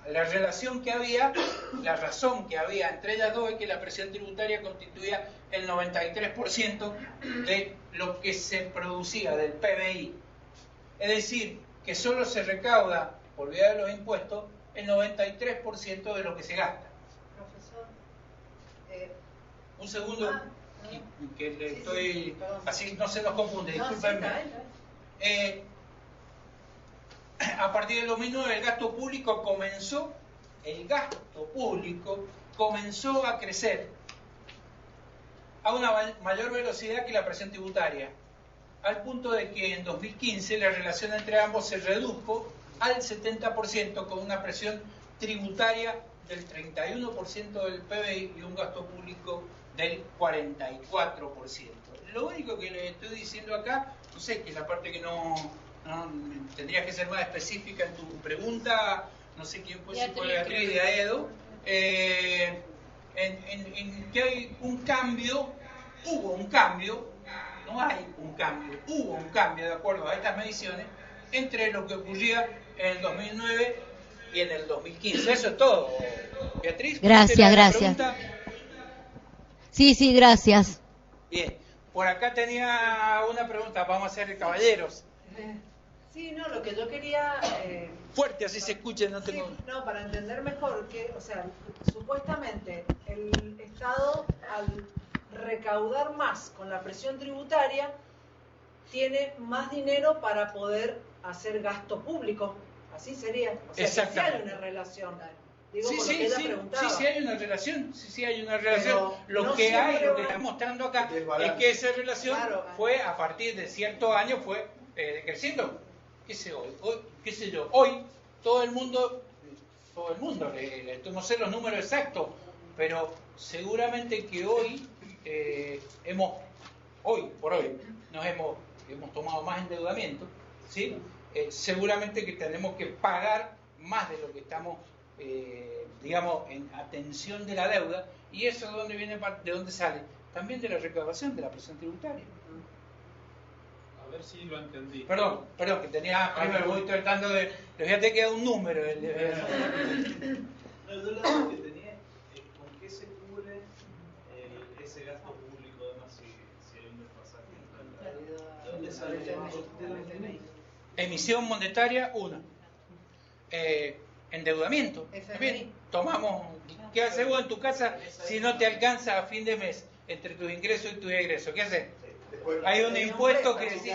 la razón que había entre ellas dos es que la presión tributaria constituía el 93% de lo que se producía del PBI. Es decir, que solo se recauda por vía de los impuestos el 93% de lo que se gasta. Profesor. Un segundo, ¿no? que le Sí, estoy... sí, así no se nos confunde, No, discúlpenme. sí, A partir del 2009 el gasto público comenzó a crecer a una mayor velocidad que la presión tributaria, al punto de que en 2015 la relación entre ambos se redujo al 70%, con una presión tributaria del 31% del PBI y un gasto público del 44%. Lo único que le estoy diciendo acá, no sé, que la parte que no tendrías que ser más específica en tu pregunta, no sé quién fue, si fue Beatriz de Aedo, en que hay un cambio, hubo un cambio de acuerdo a estas mediciones entre lo que ocurría en el 2009 y en el 2015. Eso es todo, Beatriz. Gracias. Pregunta? Sí, gracias. Bien, por acá tenía una pregunta, vamos a hacer caballeros. Sí, no, lo que yo quería... Fuerte, así se escuche, no tengo... Sí, no, para entender mejor, que, o sea, supuestamente el Estado, al recaudar más con la presión tributaria, tiene más dinero para poder hacer gasto público. Así sería. O sea, que sí hay una relación. Digo, Sí, por lo que ella preguntaba. sí hay una relación, sí hay una relación. Pero Lo no que siempre lo que va- está mostrando acá es Desbalance. que esa relación Claro. fue a partir de ciertos años fue creciendo. ¿Qué sé yo? Hoy todo el mundo, no sé los números exactos, pero seguramente que hoy hemos tomado más endeudamiento, ¿sí? Seguramente que tenemos que pagar más de lo que estamos, digamos, en atención de la deuda, y eso de dónde viene, de dónde sale, también de la recaudación de la presión tributaria. A ver si lo entendí. Perdón, que tenía primero, voy tratando de, les voy a tener que dar un número. No, yo la duda que tenía es con qué se cubre ese gasto público, además si hay un desfasaje. ¿De dónde sale el FMI? Emisión monetaria, una. Endeudamiento. FMI. Bien, tomamos. ¿Qué haces vos en tu casa si no te alcanza a fin de mes entre tus ingresos y tus egresos? ¿Qué haces? Hay un impuesto que decís,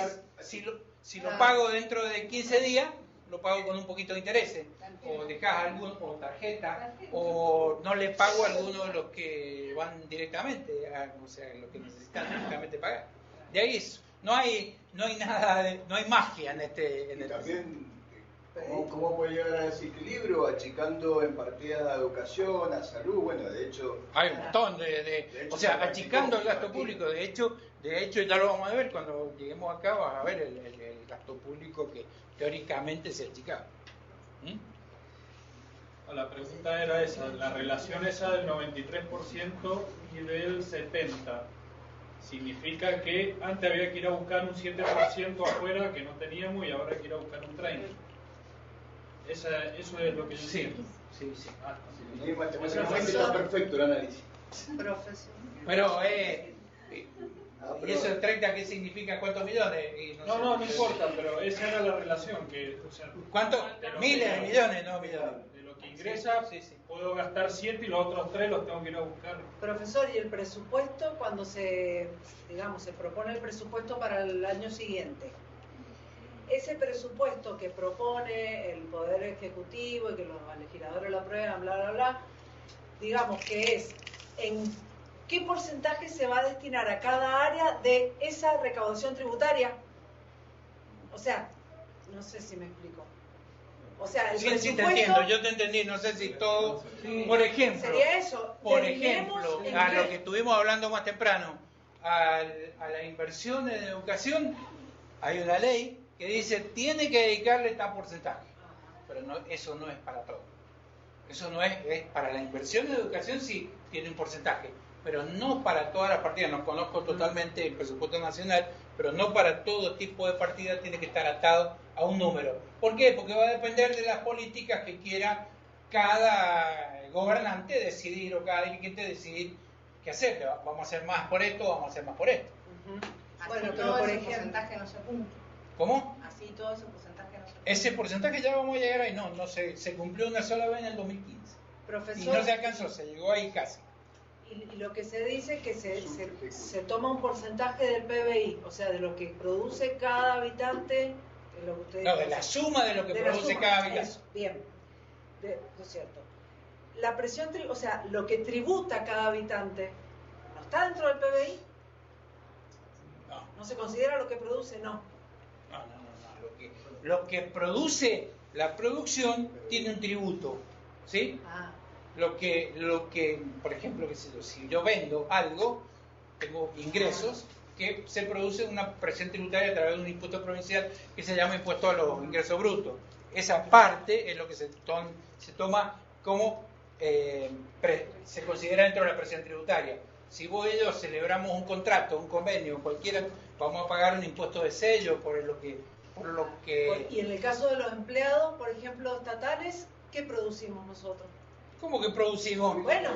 si lo pago dentro de 15 días, lo pago con un poquito de intereses. O dejás algún, o tarjeta, o no le pago a algunos de los que van directamente, o sea, los que necesitan directamente pagar. De ahí no hay nada, no hay magia en Y también, ¿cómo puede llegar a ese equilibrio? Achicando en partidas a educación, a salud, bueno, de hecho... Hay un montón hecho, o sea, se achicando el gasto practicó. público. De hecho, ya lo vamos a ver cuando lleguemos acá, vas a ver el gasto público que teóricamente se achicaba. La pregunta era esa, la relación esa del 93% y del 70%. Significa que antes había que ir a buscar un 7% afuera que no teníamos y ahora hay que ir a buscar un 30%. Eso es lo que yo Sí, entiendo. sí. Ah, Y matemáticamente está perfecto el análisis. Profesor. Pero, ¿y eso del 30 qué significa? ¿Cuántos millones? Y no importa, pero esa era la relación. O sea, ¿Cuántos? de lo Miles de que- millones, no millones. De lo que ingresa, Sí. puedo gastar 7 y los otros 3 los tengo que ir a buscar. Profesor, ¿y el presupuesto cuando se propone el presupuesto para el año siguiente? ese presupuesto que propone el Poder Ejecutivo y que los legisladores lo aprueban, bla, bla, bla, digamos que es en qué porcentaje se va a destinar a cada área de esa recaudación tributaria. O sea, no sé si me explico. O sea, el Sí, sí, te presupuesto entiendo, yo te entendí, no sé si todo. Por ejemplo, sería eso. por Terminemos ejemplo, en a qué. lo que estuvimos hablando más temprano, a la inversión en educación, hay una ley que dice tiene que dedicarle tal porcentaje, pero no, eso no es para todo. Eso no es para la inversión en educación, sí tiene un porcentaje, pero no para todas las partidas. No conozco totalmente el presupuesto nacional, pero no para todo tipo de partidas tiene que estar atado a un número. ¿Por qué? Porque va a depender de las políticas que quiera cada gobernante decidir, o cada dirigente decidir qué hacer. Vamos a hacer más por esto, vamos a hacer más por esto. Bueno, Así pero todo por ese ejemplo, porcentaje no se cumple. ¿Cómo? Así todo ese porcentaje no se cumple. Ese porcentaje ya vamos a llegar ahí. No se cumplió una sola vez en el 2015. profesor, Y no se alcanzó, se llegó ahí casi. y lo que se dice es que se toma un porcentaje del PBI, o sea, de lo que produce cada habitante, de lo que ustedes No, de dicen. la suma de lo que De la produce suma, cada habitante. eso, bien, no es cierto. La presión, o sea, lo que tributa cada habitante, ¿no está dentro del PBI? No. ¿No se considera lo que produce? No. No. Lo que produce la producción tiene un tributo, ¿sí? Ah, Lo que, por ejemplo, qué sé yo, si yo vendo algo, tengo ingresos que se produce una presión tributaria a través de un impuesto provincial que se llama impuesto a los ingresos brutos. Esa parte es lo que se toma como se considera dentro de la presión tributaria. Si vos y yo celebramos un contrato, un convenio, cualquiera, vamos a pagar un impuesto de sello por lo que y en el caso de los empleados, por ejemplo, estatales, ¿qué producimos nosotros? ¿Cómo que producimos? Bueno,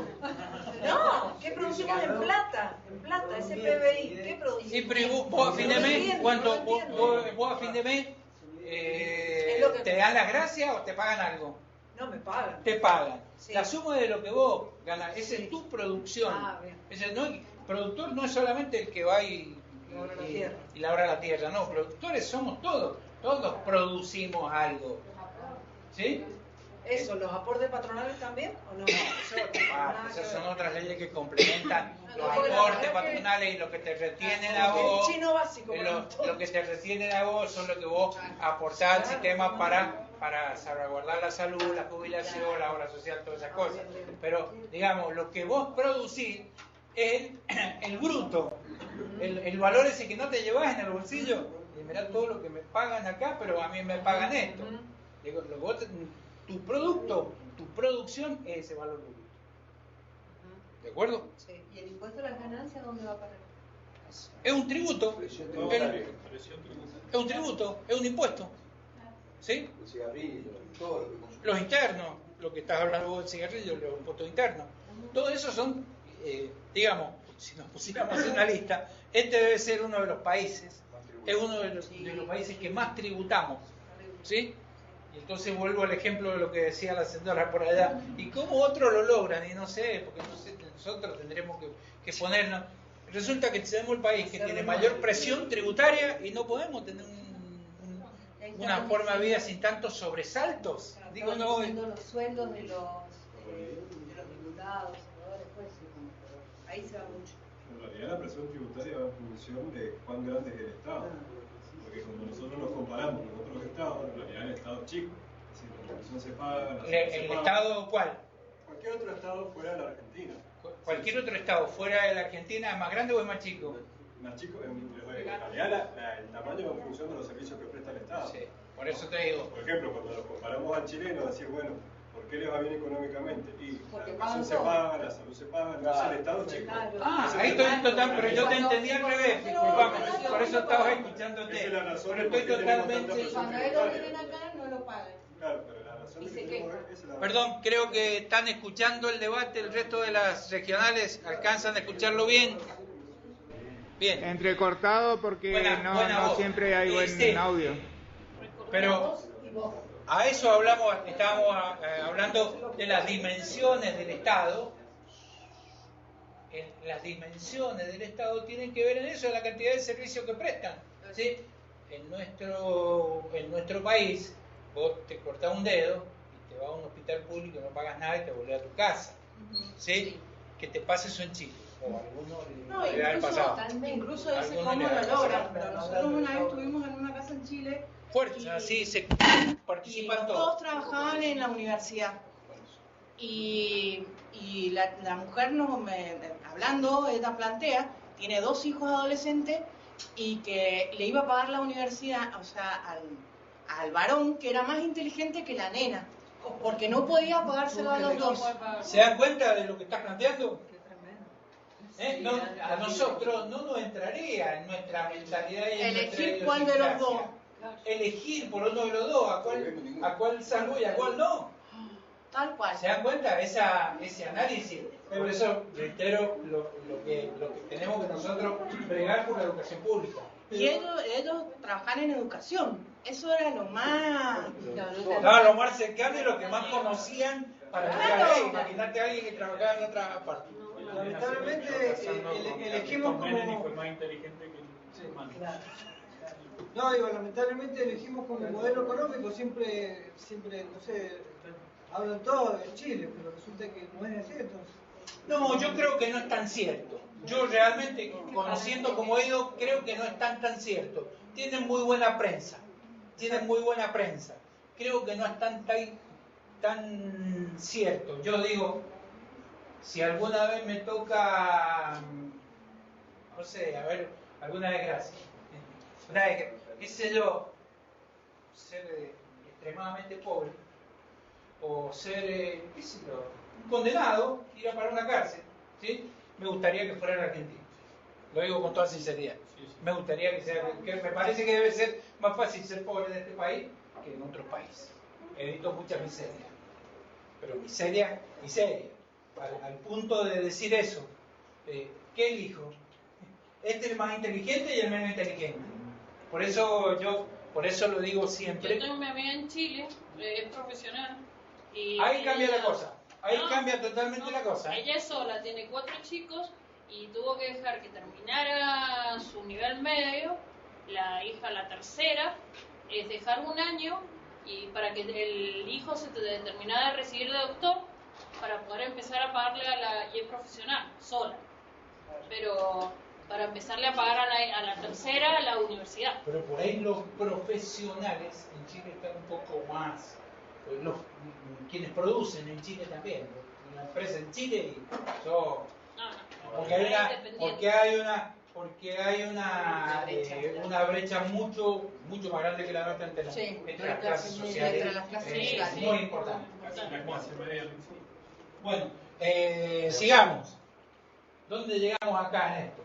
no, ¿qué producimos en plata? En plata, ese PBI, ¿qué producimos? Y pero vos a fin de No mes, entiendo, ¿cuánto? no entiendo. Vos a fin de mes Es lo que- ¿te dan las gracias o te pagan algo? No me pagan. Te pagan. Sí. La suma de lo que vos ganas, esa Sí. es tu producción. Ah, bien. Productor no es solamente el que va Labra la tierra. y labra la tierra, no, productores somos todos producimos algo. ¿Sí? ¿Eso, los aportes patronales también o no? Esas son otras leyes que complementan los porque la aportes verdad que- patronales y lo que te retienen a vos. El chino básico. Lo que te retienen a vos son lo que vos aportás al sistema para salvaguardar la salud, la jubilación, la obra social, todas esas cosas. Pero, digamos, lo que vos producís es el bruto, el valor ese que no te llevas en el bolsillo. Y mirá todo lo que me pagan acá, pero a mí me pagan esto. Digo, tu producto, tu producción es ese valor bruto. ¿De acuerdo? Sí. ¿Y el impuesto a las ganancias dónde va a parar? Es un tributo. Presión El- tributaria. Es un tributo, es un impuesto. ¿Sí? El cigarrillo, todo lo que consumimos. Los internos, lo que estás hablando vos del cigarrillo, los impuestos internos. Todo eso son, digamos, si nos pusiéramos a hacer una lista, este debe ser uno de los países, es uno de los países que más tributamos. ¿Sí? Y entonces vuelvo al ejemplo de lo que decía la señora por allá. ¿Y cómo otros lo logran? Y no sé, porque no sé, nosotros tendremos que ponernos. Resulta que tenemos el país que tiene mayor presión tributaria y no podemos tener una forma de vida sin tantos sobresaltos. Digo, no. Los sueldos de los diputados, senadores, jueces, ahí se va mucho. En realidad la presión tributaria va en función de cuán grande es el Estado. Porque cuando nosotros nos comparamos con otros estados, en realidad el Estado es chico. Es decir, la televisión se paga, la salud se ¿El paga. Estado cuál? Cualquier otro estado fuera de la Argentina. Cualquier otro estado fuera de la Argentina, ¿es más grande o es más chico? Más chico, en realidad el tamaño va en función de los servicios que presta el Estado. Sí, por eso te digo. Por ejemplo, cuando nos comparamos al chileno, decir, bueno, ¿por qué les va bien económicamente? Y Porque la pagan educación se todo. paga, la salud se paga, entonces el Estado es chico. Ah, ahí estoy total, pero yo te entendí al revés, disculpame, por eso estaba escuchándote. Esa es la razón Pero de estoy por qué tenemos tanta totalmente. presión Cuando ellos vienen acá no lo pagan. Claro, pero la razón Y de se que tenemos quejan. esa es la Perdón, creo que están escuchando el debate, el resto de las regionales alcanzan a escucharlo bien. Bien, Entrecortado porque Buena no voz. siempre hay buen Sí. audio. pero a eso hablamos, estábamos hablando de las dimensiones del Estado. Las dimensiones del Estado tienen que ver en eso, en la cantidad de servicios que prestan. ¿Sí? en nuestro país, vos te cortás un dedo y te vas a un hospital público y no pagas nada y te volvés a tu casa. ¿Sí? Que te pase eso en Chile. O alguno le haber pasado. Incluso ese Alguno cómo le lo haber logran, pasado. pero nosotros una vez estuvimos en una casa en Chile Fuerza, sí, se y participan los todos. dos trabajaban en la universidad. Y la mujer hablando, ella plantea, tiene 2 hijos adolescentes y que le iba a pagar la universidad, o sea, al varón que era más inteligente que la nena, porque no podía pagárselo a los dos. ¿Se dan cuenta de lo que estás planteando? No, a nosotros no nos entraría en nuestra mentalidad y en nuestra Elegir cuál de los dos. idiosincrasia. Elegir por uno de los dos, a cuál salvo y a cuál no. Tal cual. ¿Se dan cuenta? Ese análisis. Por eso reitero lo que tenemos que nosotros bregar por la educación pública. Y ellos trabajan en educación. Eso era lo más... No, lo más cercano y lo que más conocían para llegar ahí. Imagínate a alguien que trabajaba en otra parte. Lamentablemente elegimos Menem como... fue más inteligente que el humano. No, digo, lamentablemente elegimos como modelo económico, siempre, no sé, hablan todo en Chile, pero resulta que no es así, entonces. No, yo creo que no es tan cierto. Yo realmente, conociendo como he ido, creo que no es tan cierto. Tienen muy buena prensa. Creo que no es tan cierto. Yo digo, si alguna vez me toca, no sé, a ver, alguna desgracia, qué sé yo, ser extremadamente pobre, o ser, qué sé yo, un condenado, ir a parar una cárcel, ¿sí? Me gustaría que fuera en Argentina. Lo digo con toda sinceridad. Me gustaría que sea, que me parece que debe ser más fácil ser pobre en este país que en otros países. He visto mucha miseria, pero miseria, al punto de decir eso. ¿Qué elijo? Este es el más inteligente y el menos inteligente. Por eso lo digo siempre. Yo tengo mi amiga en Chile, es profesional. Y ahí cambia ella, la cosa. Ahí cambia totalmente la cosa. Ella es sola, tiene 4 chicos y tuvo que dejar que terminara su nivel medio, la hija la tercera, es dejar un año y para que el hijo se terminara de recibir de doctor para poder empezar a pagarle y es profesional, sola. Pero para empezarle a pagar a la tercera a la universidad. Pero por ahí los profesionales en Chile están un poco más, quienes producen en Chile también, una empresa en Chile y yo, porque hay una brecha mucho más grande que la nuestra entre las clases sociales, muy importante. Bueno, sigamos. ¿Dónde llegamos acá en esto?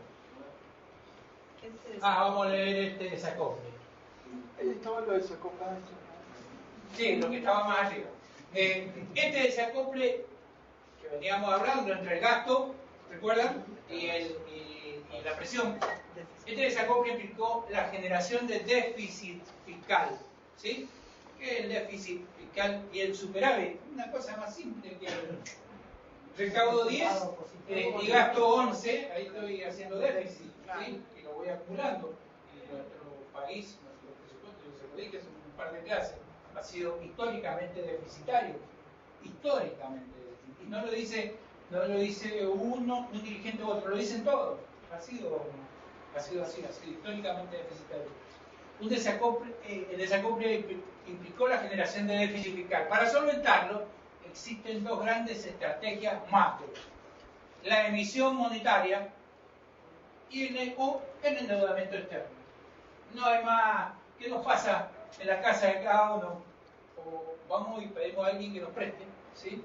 Vamos a leer este desacople. Estaba lo de desacople. Sí, lo que estaba más arriba. Este desacople que veníamos hablando entre el gasto, ¿recuerdan? Y la presión. Este desacople implicó la generación de déficit fiscal. ¿Sí? ¿Qué es el déficit fiscal y el superávit? Una cosa más simple que el recaudo 10 y gasto 11, ahí estoy haciendo déficit, ¿sí? Y lo voy acumulando. Y nuestro país, nuestro presupuesto, yo se lo dije hace un par de clases, ha sido históricamente deficitario. Y no lo dice uno, un dirigente u otro, lo dicen todos. Ha sido así, ha sido históricamente deficitario. El desacople implicó la generación de déficit fiscal. Para solventarlo, existen 2 grandes estrategias macro: la emisión monetaria y el endeudamiento externo. No hay más. ¿Qué nos pasa en la casa de cada uno? O vamos y pedimos a alguien que nos preste, ¿sí?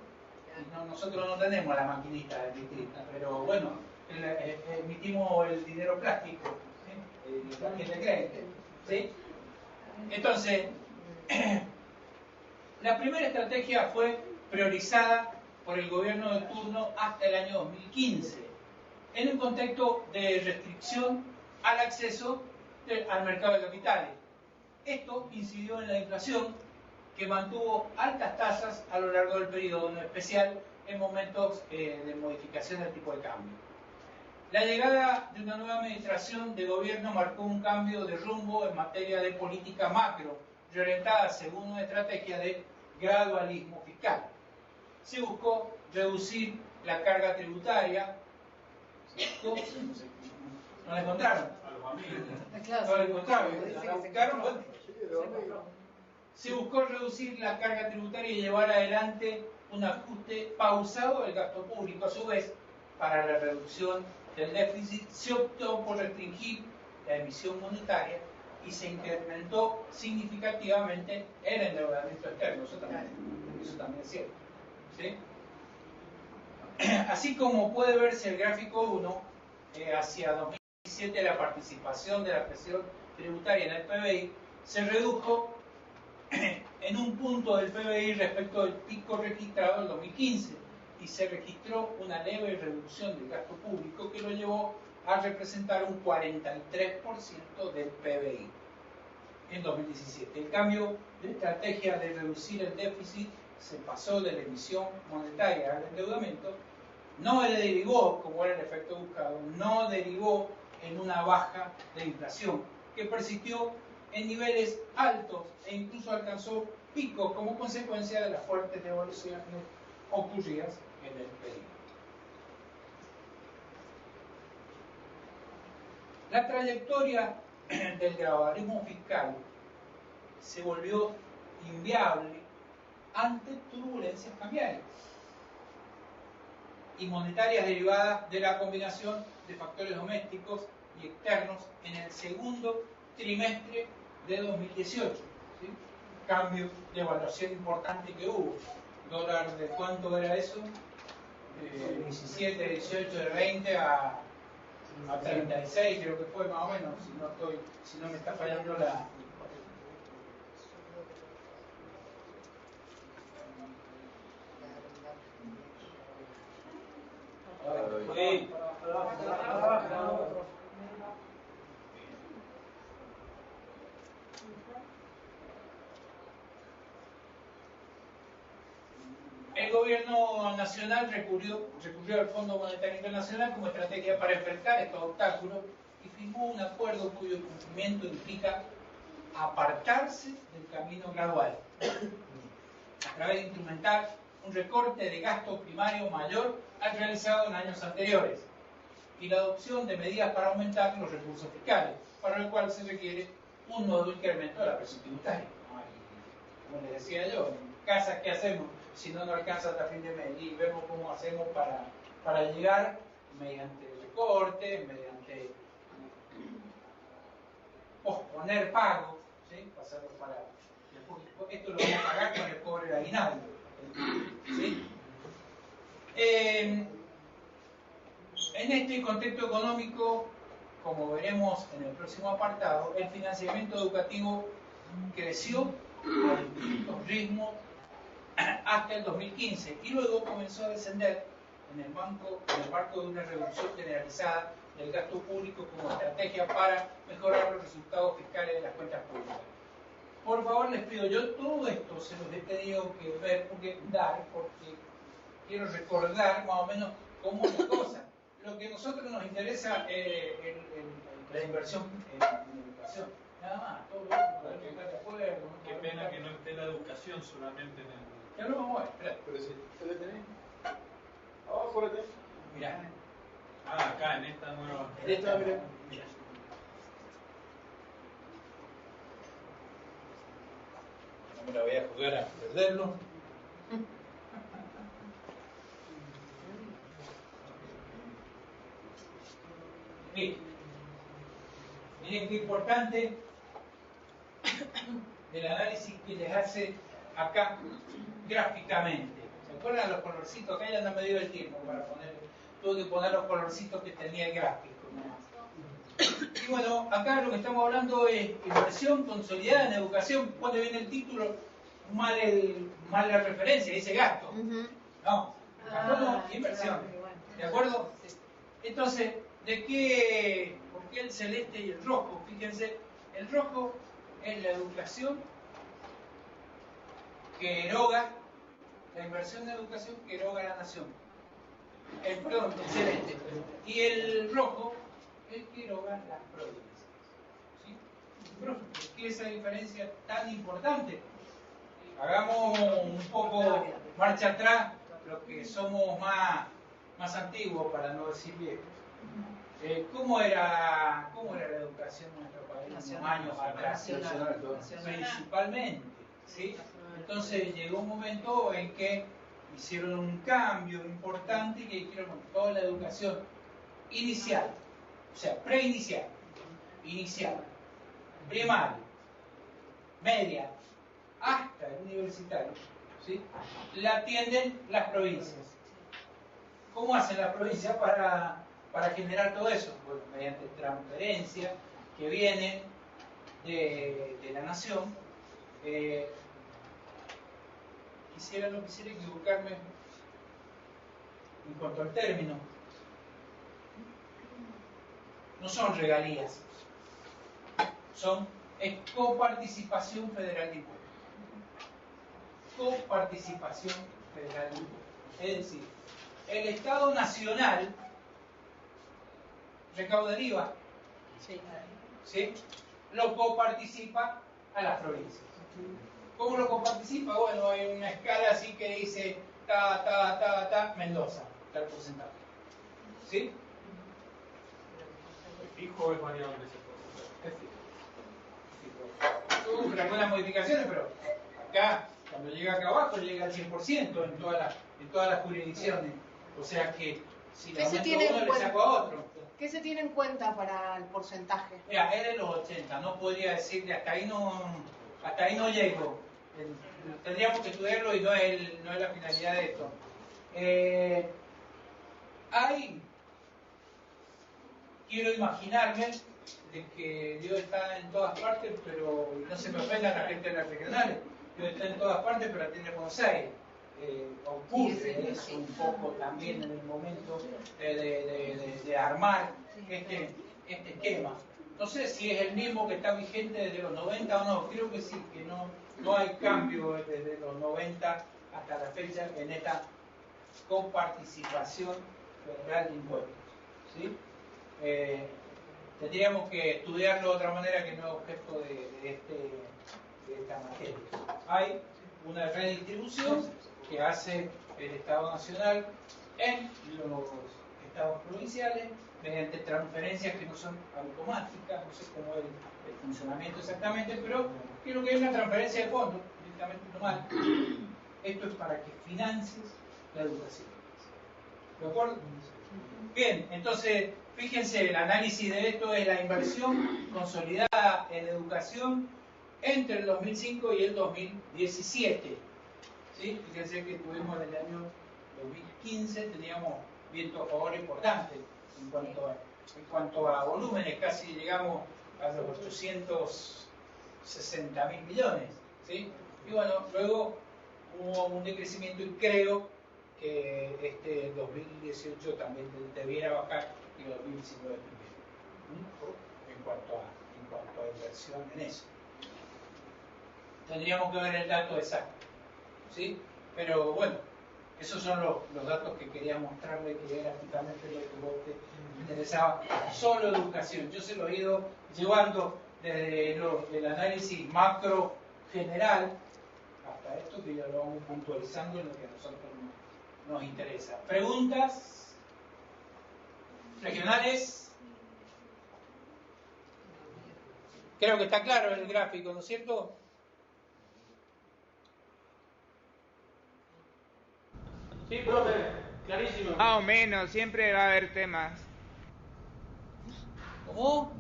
Nosotros no tenemos la maquinita de emitirla, pero bueno, emitimos el dinero plástico, ¿sí? La tarjeta de crédito, ¿sí? Entonces, la primera estrategia fue priorizada por el gobierno de turno hasta el año 2015, en un contexto de restricción al acceso al mercado de capitales. Esto incidió en la inflación, que mantuvo altas tasas a lo largo del periodo, en especial en momentos de modificación del tipo de cambio. La llegada de una nueva administración de gobierno marcó un cambio de rumbo en materia de política macro, reorientada según una estrategia de gradualismo fiscal. Se buscó reducir la carga tributaria. ¿No la encontraron? No la encontraron. ¿La buscaron? Bueno. Se buscó reducir la carga tributaria y llevar adelante un ajuste pausado del gasto público. A su vez, para la reducción del déficit, se optó por restringir la emisión monetaria y se incrementó significativamente el endeudamiento externo. Eso también es cierto. ¿Sí? Así como puede verse el gráfico 1, hacia 2017 la participación de la presión tributaria en el PBI se redujo en un punto del PBI respecto del pico registrado en 2015 y se registró una leve reducción del gasto público que lo llevó a representar un 43% del PBI en 2017. El cambio de estrategia de reducir el déficit se pasó de la emisión monetaria al endeudamiento, no derivó, como era el efecto buscado, no derivó en una baja de inflación, que persistió en niveles altos e incluso alcanzó picos como consecuencia de las fuertes devaluaciones ocurridas en el periodo. La trayectoria del gradualismo fiscal se volvió inviable ante turbulencias cambiarias y monetarias derivadas de la combinación de factores domésticos y externos en el segundo trimestre de 2018. ¿Sí? Cambio de evaluación importante que hubo. Dólar, ¿de cuánto era eso? 17, 18, de 20 a 36, creo que fue más o menos, si no me está fallando la... Sí. El gobierno nacional recurrió al Fondo Monetario Internacional como estrategia para enfrentar estos obstáculos y firmó un acuerdo cuyo cumplimiento implica apartarse del camino gradual a través de instrumentar un recorte de gasto primario mayor al realizado en años anteriores y la adopción de medidas para aumentar los recursos fiscales, para lo cual se requiere un nuevo incremento de la presión tributaria. Como les decía yo, en casa, ¿qué hacemos si no nos alcanza hasta fin de mes? Y vemos cómo hacemos para llegar mediante recortes, mediante posponer pagos, ¿sí? Pasarlo para... Esto lo vamos a pagar con el cobre de aguinaldo. ¿Sí? En este contexto económico, como veremos en el próximo apartado, el financiamiento educativo creció a distintos ritmos hasta el 2015 y luego comenzó a descender en el marco de una reducción generalizada del gasto público como estrategia para mejorar los resultados fiscales de las cuentas públicas. Por favor, les pido, yo todo esto se los he tenido que ver, porque quiero recordar más o menos cómo es la cosa. Lo que a nosotros nos interesa es la inversión en educación. Nada más, todo lo que está de acuerdo. Qué pena que no esté la educación solamente en el... Ya lo vamos a ver, espera. Pero si ¿te la tenés? Abajo la tenés. Mirá. Ah, acá, en esta nueva... En esta, mirá. No me la voy a jugar a perderlo. Miren qué importante el análisis que les hace acá gráficamente. ¿Se acuerdan los colorcitos? Acá ya no me dio el tiempo para poner, tuve que poner los colorcitos que tenía el gráfico nomás. Y bueno, acá lo que estamos hablando es inversión consolidada en educación. Pone bien el título, mal la referencia, dice gasto. No, gasto no, inversión. ¿De acuerdo? Entonces, ¿por qué el celeste y el rojo? Fíjense, el rojo es la educación que eroga, la inversión en educación que eroga la nación. Perdón, excelente. Y el rojo, el que erogan las provincias. ¿Sí? Profe, ¿por qué esa diferencia tan importante? Hagamos un poco marcha atrás, los que somos más antiguos, para no decir viejos. ¿Cómo era la educación en nuestro país unos años atrás? Principalmente, ¿sí? Entonces llegó un momento en que hicieron un cambio importante y que dijeron toda la educación inicial, o sea, preinicial, inicial, primaria, media, hasta el universitario, ¿sí? La atienden las provincias. ¿Cómo hacen las provincias para generar todo eso? Bueno, mediante transferencias que vienen de la nación. No quisiera equivocarme en cuanto al término. No son regalías, es coparticipación federal de impuestos. Coparticipación federal de impuestos. Es decir, el Estado Nacional recauda el IVA, ¿sí? Lo coparticipa a las provincias. ¿Cómo lo coparticipa? Bueno, hay una escala así que dice Mendoza, tal porcentaje. ¿Sí? ¿Es fijo o es variable ese porcentaje? Es fijo. Sufre algunas modificaciones, pero acá, cuando llega acá abajo, llega al 100% en todas las jurisdicciones. O sea que si le aumento a uno, le saco a otro. ¿Qué se tiene en cuenta para el porcentaje? Mira, es de los 80, no podría decirle, hasta ahí no llego. Tendríamos que estudiarlo y no es la finalidad de esto. Quiero imaginarme de que Dios está en todas partes, pero no se me ofenda la gente de las regionales. Dios está en todas partes, pero atiende a Buenos Aires. Ocurre eso un poco también en el momento de armar este esquema. No sé si es el mismo que está vigente desde los 90 o no, creo que sí, que no hay cambio desde los 90 hasta la fecha en esta coparticipación federal de impuestos. ¿Sí? Tendríamos que estudiarlo de otra manera que no es objeto de esta materia. Hay una redistribución que hace el Estado Nacional en los estados provinciales mediante transferencias que no son automáticas, no sé cómo es el funcionamiento exactamente, pero creo que es una transferencia de fondos, directamente normal. Esto es para que financies la educación. ¿De acuerdo? Bien, entonces, fíjense, el análisis de esto es la inversión consolidada en educación entre el 2005 y el 2017. ¿Sí? Fíjense que tuvimos en el año 2015, teníamos viento a favor importante en cuanto a volúmenes, casi llegamos a los 860.000 millones. ¿Sí? Y bueno, luego hubo un decrecimiento y creo que este 2018 también debiera bajar y el 2019 también. En cuanto a inversión en eso. Tendríamos que ver el dato exacto. ¿Sí? Pero bueno, esos son los datos que quería mostrarle, que era gráficamente lo que vos te interesaba. Solo educación. Yo se lo he ido llevando desde el análisis macro general hasta esto, que ya lo vamos puntualizando en lo que a nosotros nos interesa. ¿Preguntas regionales? Creo que está claro el gráfico, ¿no es cierto? Sí, profe, clarísimo. Más o menos, siempre va a haber temas. ¿Cómo?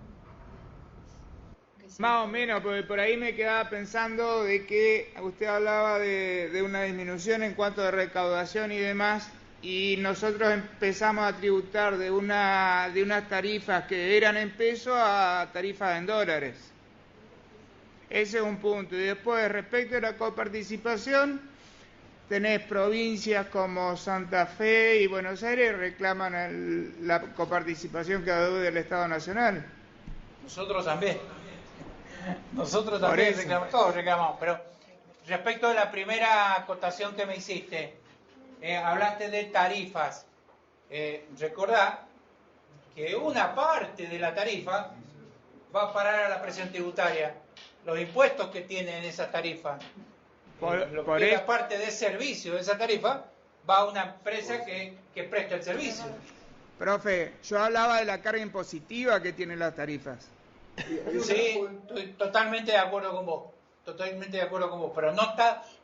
Más o menos, porque por ahí me quedaba pensando de que usted hablaba de una disminución en cuanto a recaudación y demás, y nosotros empezamos a tributar de unas tarifas que eran en pesos a tarifas en dólares. Ese es un punto. Y después, respecto a la coparticipación, tenés provincias como Santa Fe y Buenos Aires reclaman la coparticipación que adeuda el Estado Nacional. Nosotros también. Nosotros también reclamamos, todos reclamamos. Pero respecto a la primera acotación que me hiciste, hablaste de tarifas. recordá que una parte de la tarifa va a parar a la presión tributaria, los impuestos que tienen esa tarifa. La parte de servicio de esa tarifa va a una empresa que presta el servicio. Profe, yo hablaba de la carga impositiva que tienen las tarifas. Sí, estoy totalmente de acuerdo con vos. Totalmente de acuerdo con vos. Pero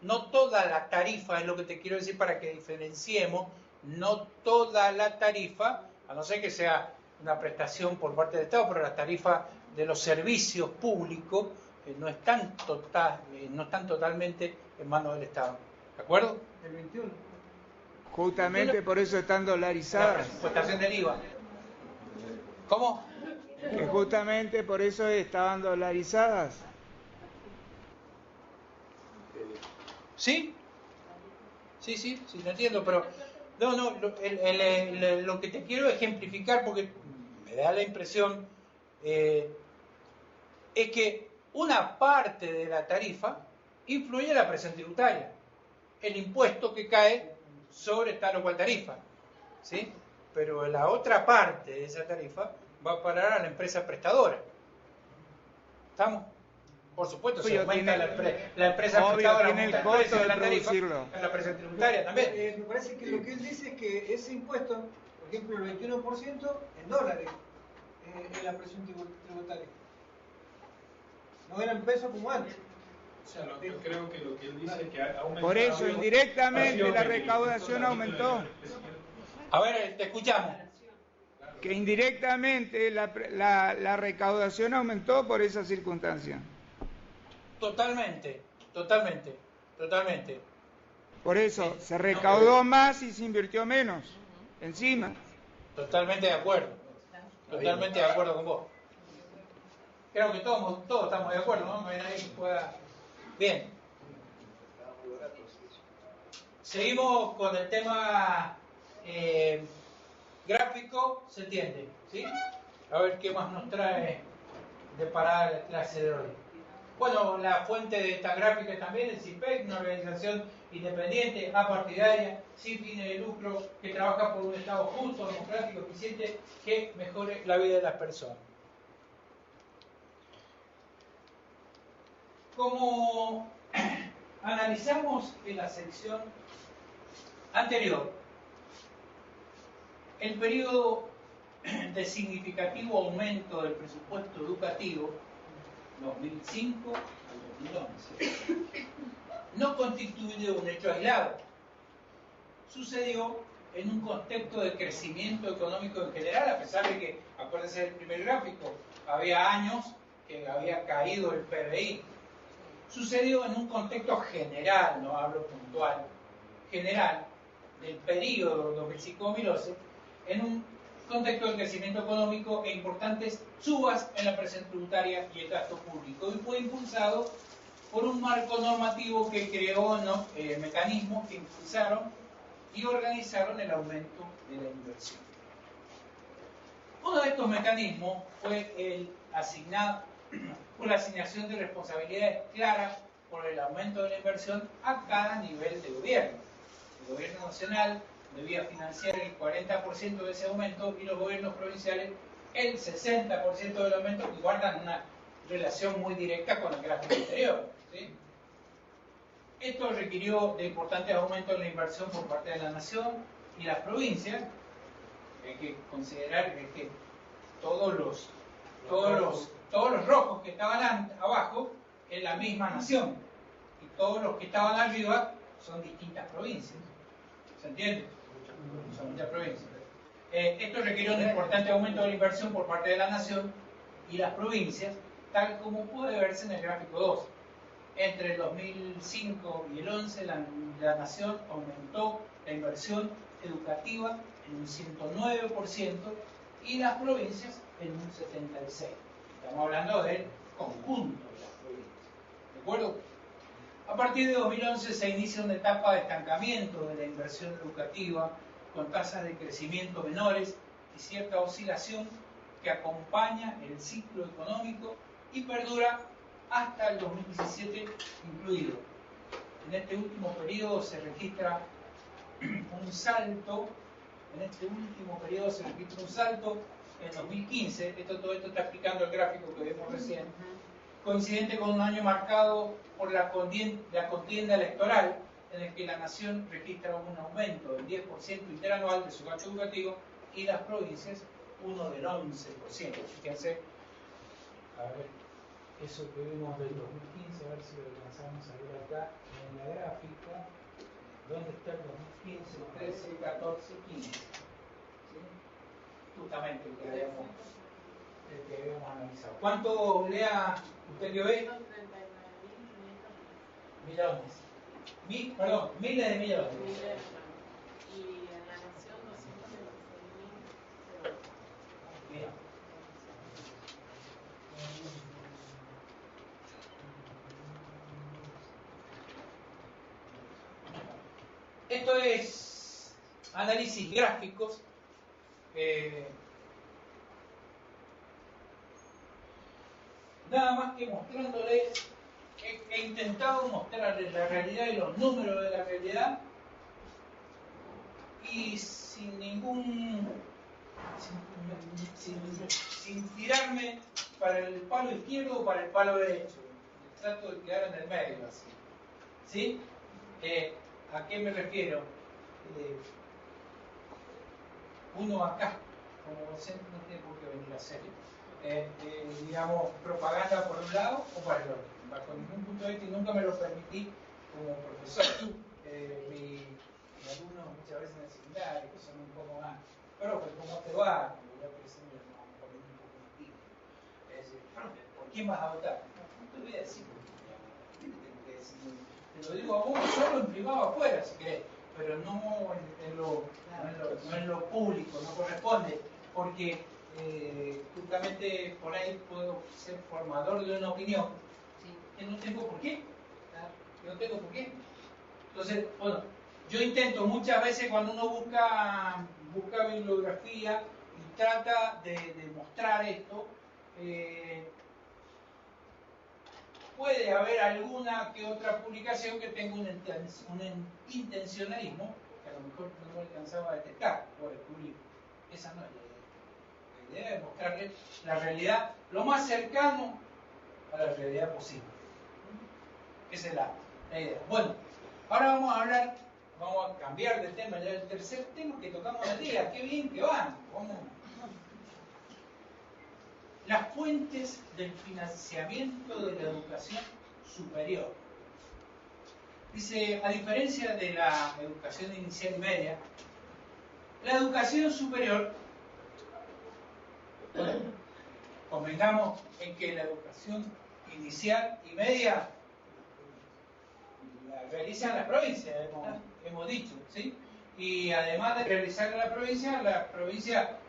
no toda la tarifa, es lo que te quiero decir para que diferenciemos, no toda la tarifa, a no ser que sea una prestación por parte del Estado, pero las tarifas de los servicios públicos no están totalmente en manos del Estado. ¿De acuerdo? El 21. Justamente por eso están dolarizadas. La presupuestación del IVA. ¿Cómo? Que justamente por eso estaban dolarizadas. ¿Sí? Sí, lo entiendo, pero lo que te quiero ejemplificar, porque me da la impresión, es que una parte de la tarifa influye en la presión tributaria, el impuesto que cae sobre tal o cual tarifa, ¿sí? Pero la otra parte de esa tarifa va a parar a la empresa prestadora. ¿Estamos? Por supuesto, si aumenta la empresa prestadora, tiene el costo de producirlo. En la presión tributaria también. Me parece que lo que él dice es que ese impuesto, por ejemplo, el 21% en dólares, en la presión tributaria. No era en pesos como antes. O sea, yo creo que lo que él dice es que ha aumentado. Por eso, indirectamente, la recaudación aumentó. A ver, te escuchamos. Que indirectamente la recaudación aumentó por esa circunstancia. Totalmente. Por eso, se recaudó más y se invirtió menos, encima. Totalmente de acuerdo con vos. Creo que todos estamos de acuerdo, ¿no? No hay nadie que pueda... Bien. Seguimos con el tema gráfico, ¿se entiende? ¿Sí? A ver qué más nos trae de parada la clase de hoy. Bueno, la fuente de esta gráfica también es CIPEC, una organización independiente, apartidaria, sin fines de lucro, que trabaja por un Estado justo, democrático, eficiente, que mejore la vida de las personas. Como analizamos en la sección anterior, el periodo de significativo aumento del presupuesto educativo 2005 al 2011 no constituye un hecho aislado. Sucedió en un contexto de crecimiento económico en general, a pesar de que, acuérdense del primer gráfico, había años que había caído el PBI. Sucedió en un contexto general, no hablo puntual, general, del periodo 2005-2011, en un contexto de crecimiento económico e importantes subas en la presión tributaria y el gasto público, y fue impulsado por un marco normativo que creó mecanismos que impulsaron y organizaron el aumento de la inversión. Uno de estos mecanismos fue la asignación de responsabilidades claras por el aumento de la inversión a cada nivel de gobierno. El gobierno nacional debía financiar el 40% de ese aumento y los gobiernos provinciales el 60% del aumento, y guardan una relación muy directa con el gráfico anterior, ¿sí? Esto requirió de importantes aumentos en la inversión por parte de la nación y las provincias. Hay que considerar que todos los rojos que estaban abajo es la misma nación, y todos los que estaban arriba son distintas provincias. ¿Se entiende? Son muchas provincias. Esto requirió un importante aumento de la inversión por parte de la nación y las provincias, tal como puede verse en el gráfico 2. Entre el 2005 y el 11, la nación aumentó la inversión educativa en un 109% y las provincias en un 76%. Estamos hablando del conjunto de las provincias. ¿De acuerdo? A partir de 2011 se inicia una etapa de estancamiento de la inversión educativa, con tasas de crecimiento menores y cierta oscilación que acompaña el ciclo económico y perdura hasta el 2017 incluido. En este último periodo se registra un salto en este último periodo se registra un salto en 2015, todo esto está explicando el gráfico que vimos recién, coincidente con un año marcado por la contienda electoral, en el que la nación registra un aumento del 10% interanual de su gasto educativo y las provincias uno del 11%. Fíjense, a ver, eso que vimos del 2015, a ver si lo alcanzamos a ver acá en la gráfica. ¿Dónde está el 2015, 13, 14, 15? ¿Sí? Justamente el que habíamos analizado. ¿Cuánto, Lea, usted que ve? Millones. Miles de millones. Y en la nación 226.000. Mira. Esto es análisis gráficos. Nada más que mostrándoles, he intentado mostrarles la realidad y los números de la realidad y sin tirarme para el palo izquierdo o para el palo derecho. Trato de quedar en el medio así. ¿Sí? ¿A qué me refiero? Uno acá, como docente, no tiene por qué venir a hacer, digamos, propaganda por un lado o para el otro, bajo ningún punto de vista, y nunca me lo permití como profesor. Mis alumnos muchas veces en el secundario, que son un poco más, profe, ¿cómo te va? Como ya presento, un poco más tímido. Es decir, profe, ¿por quién vas a votar? No te voy a decir por quién. Te lo digo a vos solo en privado afuera, si querés, pero no en lo público, no corresponde, porque justamente por ahí puedo ser formador de una opinión que no tengo por qué. Que no tengo por qué. Entonces, bueno, yo intento muchas veces cuando uno busca bibliografía y trata de mostrar esto, puede haber alguna que otra publicación que tenga un intencionalismo que a lo mejor no me alcanzaba a detectar o a descubrir. Esa no es la idea. La idea es mostrarles la realidad lo más cercano a la realidad posible. Esa es la idea. Bueno, ahora vamos a cambiar de tema, ya el tercer tema que tocamos el día. Qué bien que van. Las fuentes del financiamiento de la educación superior. Dice, a diferencia de la educación inicial y media, la educación superior, bueno, convengamos en que la educación inicial y media la realizan las provincias, hemos dicho, ¿sí? Y además de realizar en la provincia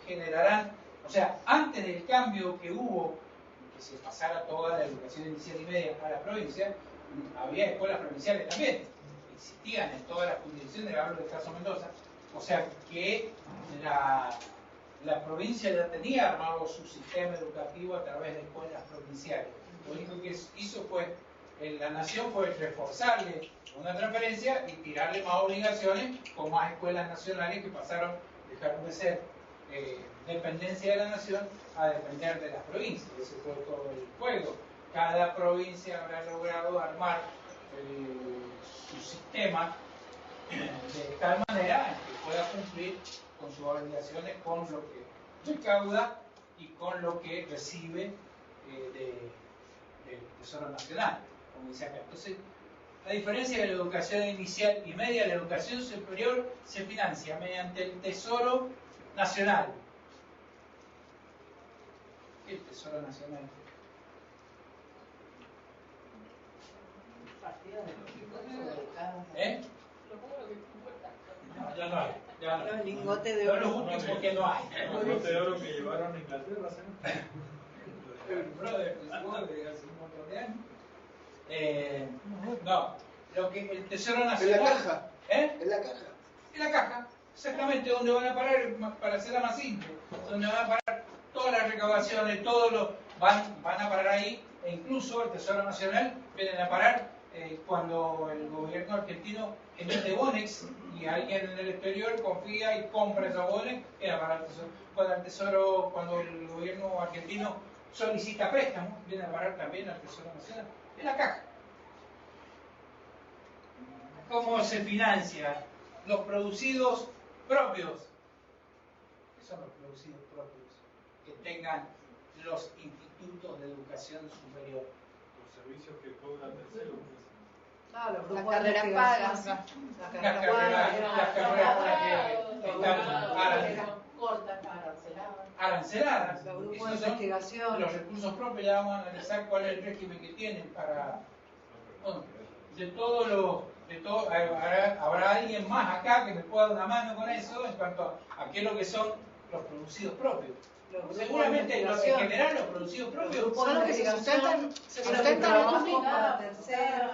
generarán. O sea, antes del cambio que hubo, que se pasara toda la educación inicial y media a la provincia, había escuelas provinciales también, existían en todas las jurisdicciones, hablo del caso Mendoza, o sea que la provincia ya tenía armado su sistema educativo a través de escuelas provinciales. Lo único que hizo fue, la nación fue reforzarle una transferencia y tirarle más obligaciones con más escuelas nacionales que dejaron de ser dependencia de la nación a depender de las provincias. Ese fue todo el juego. Cada provincia habrá logrado armar su sistema de tal manera que pueda cumplir con sus obligaciones, con lo que recauda y con lo que recibe del Tesoro Nacional, como dice acá. Entonces, a diferencia de la educación inicial y media, la educación superior se financia mediante el Tesoro Nacional. ¿Qué es el Tesoro Nacional? No, ya no hay. Ya no. Los lingotes de oro. No los últimos porque no hay. Los lingotes de oro que llevaron a Inglaterra, ¿sí? El brother de hace un montón de años. No, el Tesoro Nacional. En la caja. En la caja. En la caja. Exactamente, donde van a parar, para hacerla más simple, donde van a parar todas las recaudaciones, van a parar ahí, e incluso el Tesoro Nacional vienen a parar cuando el gobierno argentino emite bonos y alguien en el exterior confía y compra esos bonos, era para el tesoro. Cuando el gobierno argentino solicita préstamos, viene a parar también al Tesoro Nacional, en la caja. ¿Cómo se financia? Los producidos propios. ¿Qué son los producidos propios? Que tengan los institutos de educación superior. Los servicios que cobran terceros. Los Las carreras pagas. Las carreras que están aranceladas. Los grupos de Esos son investigación. los recursos propios. Ya vamos a analizar cuál es el régimen que tienen para... Bueno, habrá alguien más acá que me pueda dar una mano con eso en cuanto a qué es lo que son los producidos propios. Seguramente, en general, los producidos propios son los que se sustentan para terceros.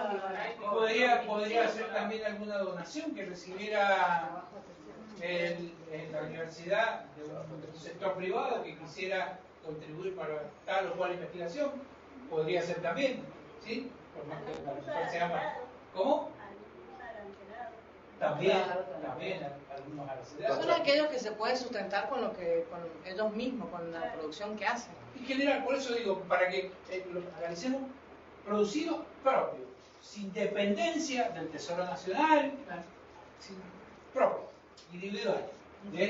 Podría ser también alguna donación que recibiera en la universidad de un sector privado que quisiera contribuir para tal o cual investigación. Podría ser también, ¿sí? Por más que se llama. ¿Cómo? También algunos arancelados. Son aquellos que se pueden sustentar con ellos mismos, con la producción que hacen. En general, por eso digo, para que lo analicemos, producidos propios, sin dependencia del Tesoro Nacional, propio, individual, de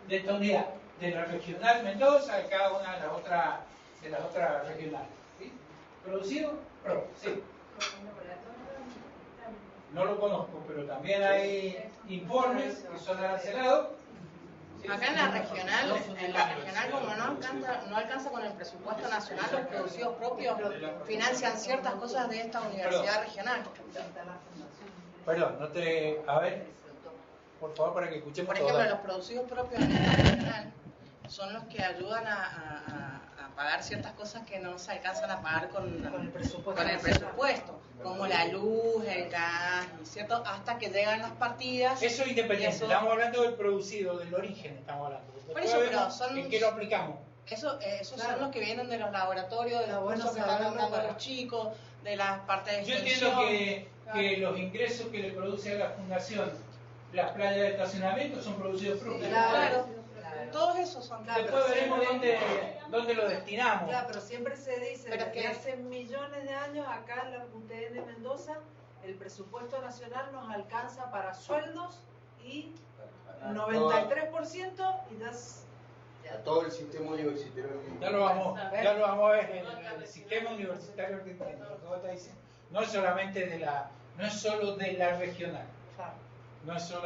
esta unidad, de la regional Mendoza, de cada una de las otras regionales. ¿Sí? Producido propio, sí. No lo conozco, pero también hay informes que son arancelados. Acá en la regional como no alcanza con el presupuesto nacional, los producidos propios financian ciertas cosas de esta universidad regional. Perdón, a ver, por favor, para que escuchemos. Por ejemplo, los producidos propios de esta regional son los que ayudan a pagar ciertas cosas que no se alcanzan a pagar con el presupuesto, como la luz, el gas, ¿cierto? Hasta que llegan las partidas. Eso es independiente, estamos hablando del producido, del origen estamos hablando. Por eso, pero son... ¿En qué lo aplicamos? Esos son los que vienen de los laboratorios, de los cursos que están dando los chicos, de las partes de Yo entiendo que los ingresos que le produce a la fundación las playas de estacionamiento son producidos propios. Claro. Todos esos son. Después veremos dónde lo destinamos. Claro, pero siempre se dice, desde hace millones de años acá en la UTN Mendoza, el presupuesto nacional nos alcanza para sueldos y 93% y das... A todo el sistema universitario. Ya lo vamos a ver en el sistema universitario argentino. No es solamente no es solo de la regional. No solo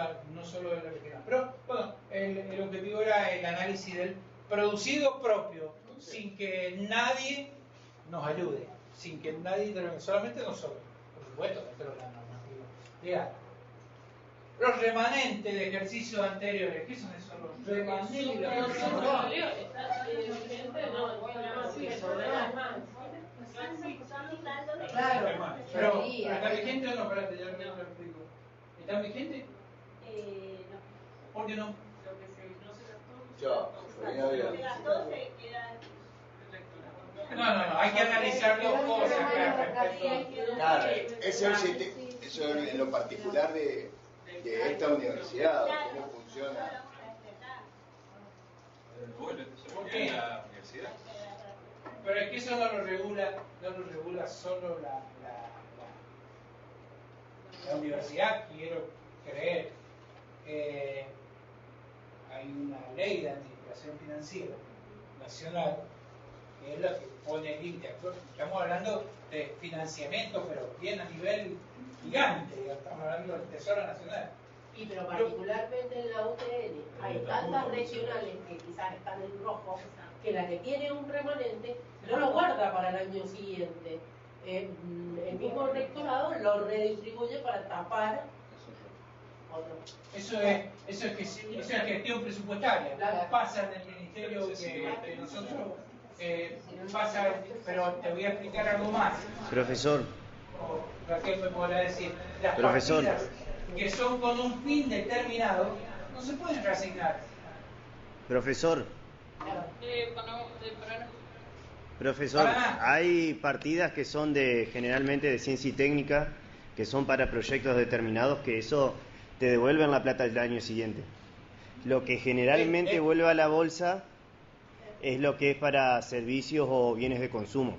de la regional. Pero bueno, el objetivo era el análisis del producido propio, sin que nadie nos ayude, sin que nadie solamente nosotros, por supuesto, dentro de la normativa. Diga, los remanentes de ejercicios anteriores, ¿qué son esos? Los remanentes de ejercicios anteriores. Claro, pero ¿está vigente o no? Espérate, ya lo explico. ¿Está vigente? No. ¿Por qué no? Lo que se gastó se queda. No, hay que analizar dos cosas. Claro, eso es en lo particular de esta universidad, cómo funciona. ¿Por qué? Pero es que eso no lo regula solo la universidad, quiero creer. Hay una ley de administración financiera nacional que es la que pone límite. Estamos hablando de financiamiento, pero bien a nivel gigante, estamos hablando del Tesoro Nacional. Y pero particularmente en la UTN hay tantas regionales que quizás están en rojo, que la que tiene un remanente no lo guarda para el año siguiente. El mismo rectorado lo redistribuye para tapar otro. Eso es gestión presupuestaria. Pasa en el ministerio que nosotros pasa, pero te voy a explicar algo más. Profesor. Raquel me podrá decir. Las Profesor. partidas que son con un fin determinado no se pueden reasignar. Profesor. Profesor, hay partidas que son generalmente de ciencia y técnica que son para proyectos determinados, que eso te devuelven la plata el año siguiente. Lo que generalmente vuelve a la bolsa es lo que es para servicios o bienes de consumo.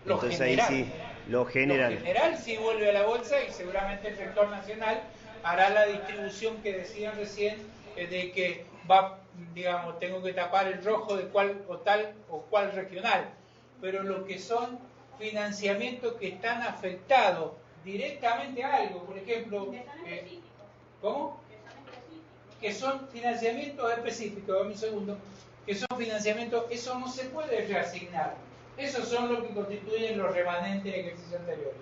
Entonces ahí sí, lo general. Lo general sí vuelve a la bolsa y seguramente el sector nacional hará la distribución que decían recién, de que va, digamos, tengo que tapar el rojo de cual o tal o cual regional. Pero lo que son financiamientos que están afectados directamente a algo, por ejemplo, ¿cómo? Que son financiamientos específicos, dame un segundo, que son financiamientos, eso no se puede reasignar. Esos son los que constituyen los remanentes de ejercicio anteriores.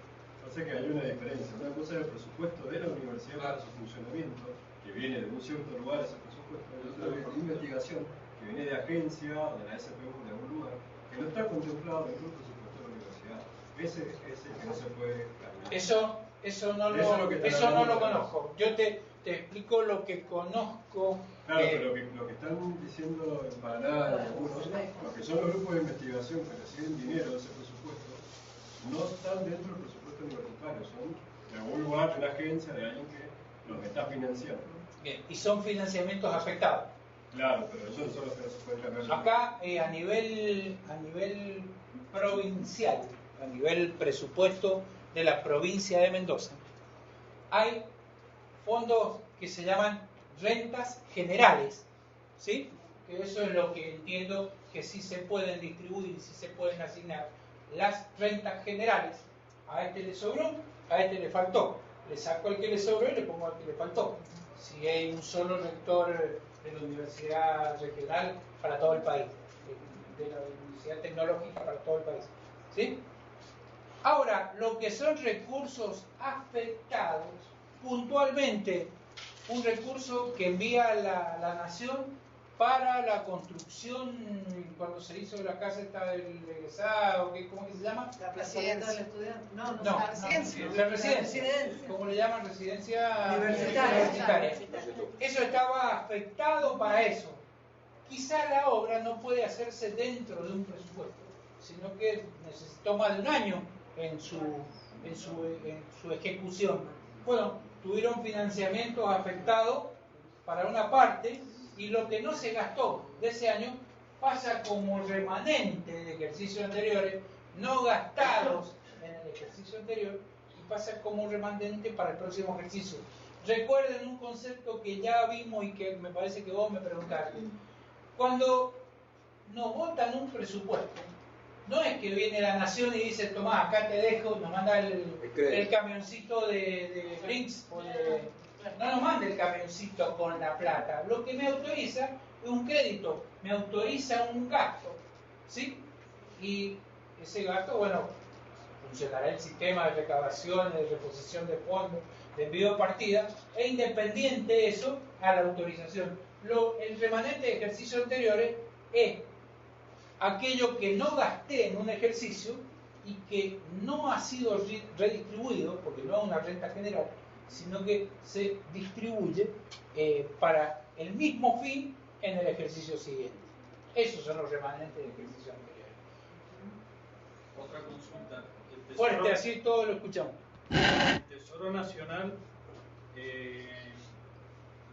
O sea que hay una diferencia. Una cosa es el presupuesto de la universidad para su funcionamiento, que viene de un cierto lugar ese presupuesto, y otra es de investigación, que viene de agencia, de la SPU, de algún lugar, que no está contemplado dentro del presupuesto de la universidad. Ese es el que no se puede cambiar. Eso no lo conozco. Yo te explico lo que conozco. Claro, pero lo que están diciendo en Paraná, algunos, los que son los grupos de investigación que reciben dinero de ese presupuesto, no están dentro del presupuesto universitario, son de algún lugar, de una agencia, de alguien que los está financiando. Bien, y son financiamientos afectados. Claro, pero eso son los que no se pueden cambiar. Acá, a nivel provincial, a nivel presupuesto de la provincia de Mendoza, hay fondos que se llaman rentas generales, ¿sí? Que eso es lo que entiendo que sí se pueden distribuir y sí se pueden asignar. Las rentas generales, a este le sobró, a este le faltó. Le saco al que le sobró y le pongo al que le faltó. Si hay un solo rector de la universidad regional para todo el país, de la universidad tecnológica para todo el país, ¿sí? Ahora, lo que son recursos afectados, puntualmente, un recurso que envía la Nación para la construcción, cuando se hizo la casa esta del egresado, ¿cómo que se llama? La residencia del estudiante. No, la residencia. ¿Cómo le llaman? Residencia universitaria. Eso estaba afectado para eso. Quizá la obra no puede hacerse dentro de un presupuesto, sino que necesitó más de un año en su ejecución. Bueno, tuvieron financiamientos afectados para una parte y lo que no se gastó de ese año pasa como remanente de ejercicios anteriores, no gastados en el ejercicio anterior, y pasa como remanente para el próximo ejercicio. Recuerden un concepto que ya vimos y que me parece que vos me preguntaste. Cuando nos votan un presupuesto, no es que viene la Nación y dice, tomá, acá te dejo, nos manda el camioncito de Brinks, no nos manda el camioncito con la plata. Lo que me autoriza es un crédito, me autoriza un gasto, ¿sí? Y ese gasto, bueno, funcionará el sistema de recaudación, de reposición de fondos, de envío de partida, e independiente de eso a la autorización. El remanente de ejercicios anteriores es aquello que no gasté en un ejercicio y que no ha sido redistribuido, porque no es una renta general, sino que se distribuye para el mismo fin en el ejercicio siguiente. Esos son los remanentes de ejercicio anterior. Otra consulta. Fuerte, así todo lo escuchamos. El Tesoro Nacional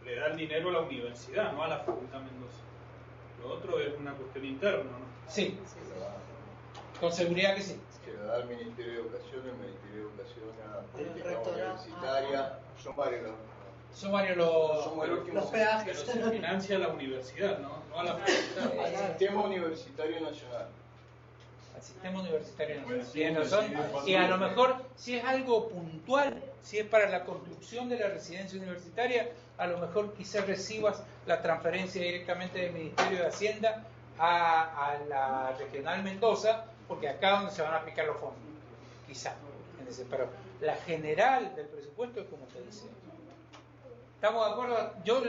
le da el dinero a la universidad, no a la Facultad Mendoza. Lo otro es una cuestión interna, ¿no? Sí, con seguridad que sí. Se lo da al Ministerio de Educación, el Ministerio de Educación a política universitaria. Son varios los peajes. Pero se financia a la universidad, ¿no? No a la facultad. Al Sistema Universitario Nacional. Al Sistema Universitario Nacional. Tienen razón. Y a lo mejor, si es algo puntual, si es para la construcción de la residencia universitaria, a lo mejor quizás recibas la transferencia directamente del Ministerio de Hacienda a la Regional Mendoza, porque acá es donde se van a aplicar los fondos. Quizá. Pero la general del presupuesto es como usted dice. ¿Estamos de acuerdo? Yo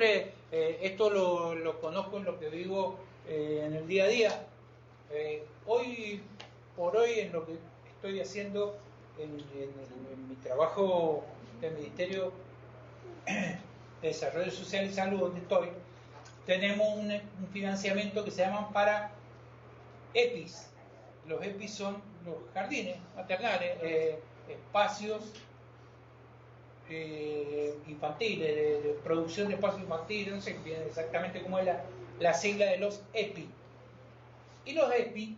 esto lo conozco en lo que vivo en el día a día. Hoy por hoy, en lo que estoy haciendo en mi trabajo del Ministerio de Desarrollo Social y Salud, donde estoy, tenemos un financiamiento que se llaman para EPIs. Los EPIs son los jardines maternales, espacios infantiles, de producción de espacio infantil, no sé bien exactamente cómo es la sigla de los EPI. Y los EPI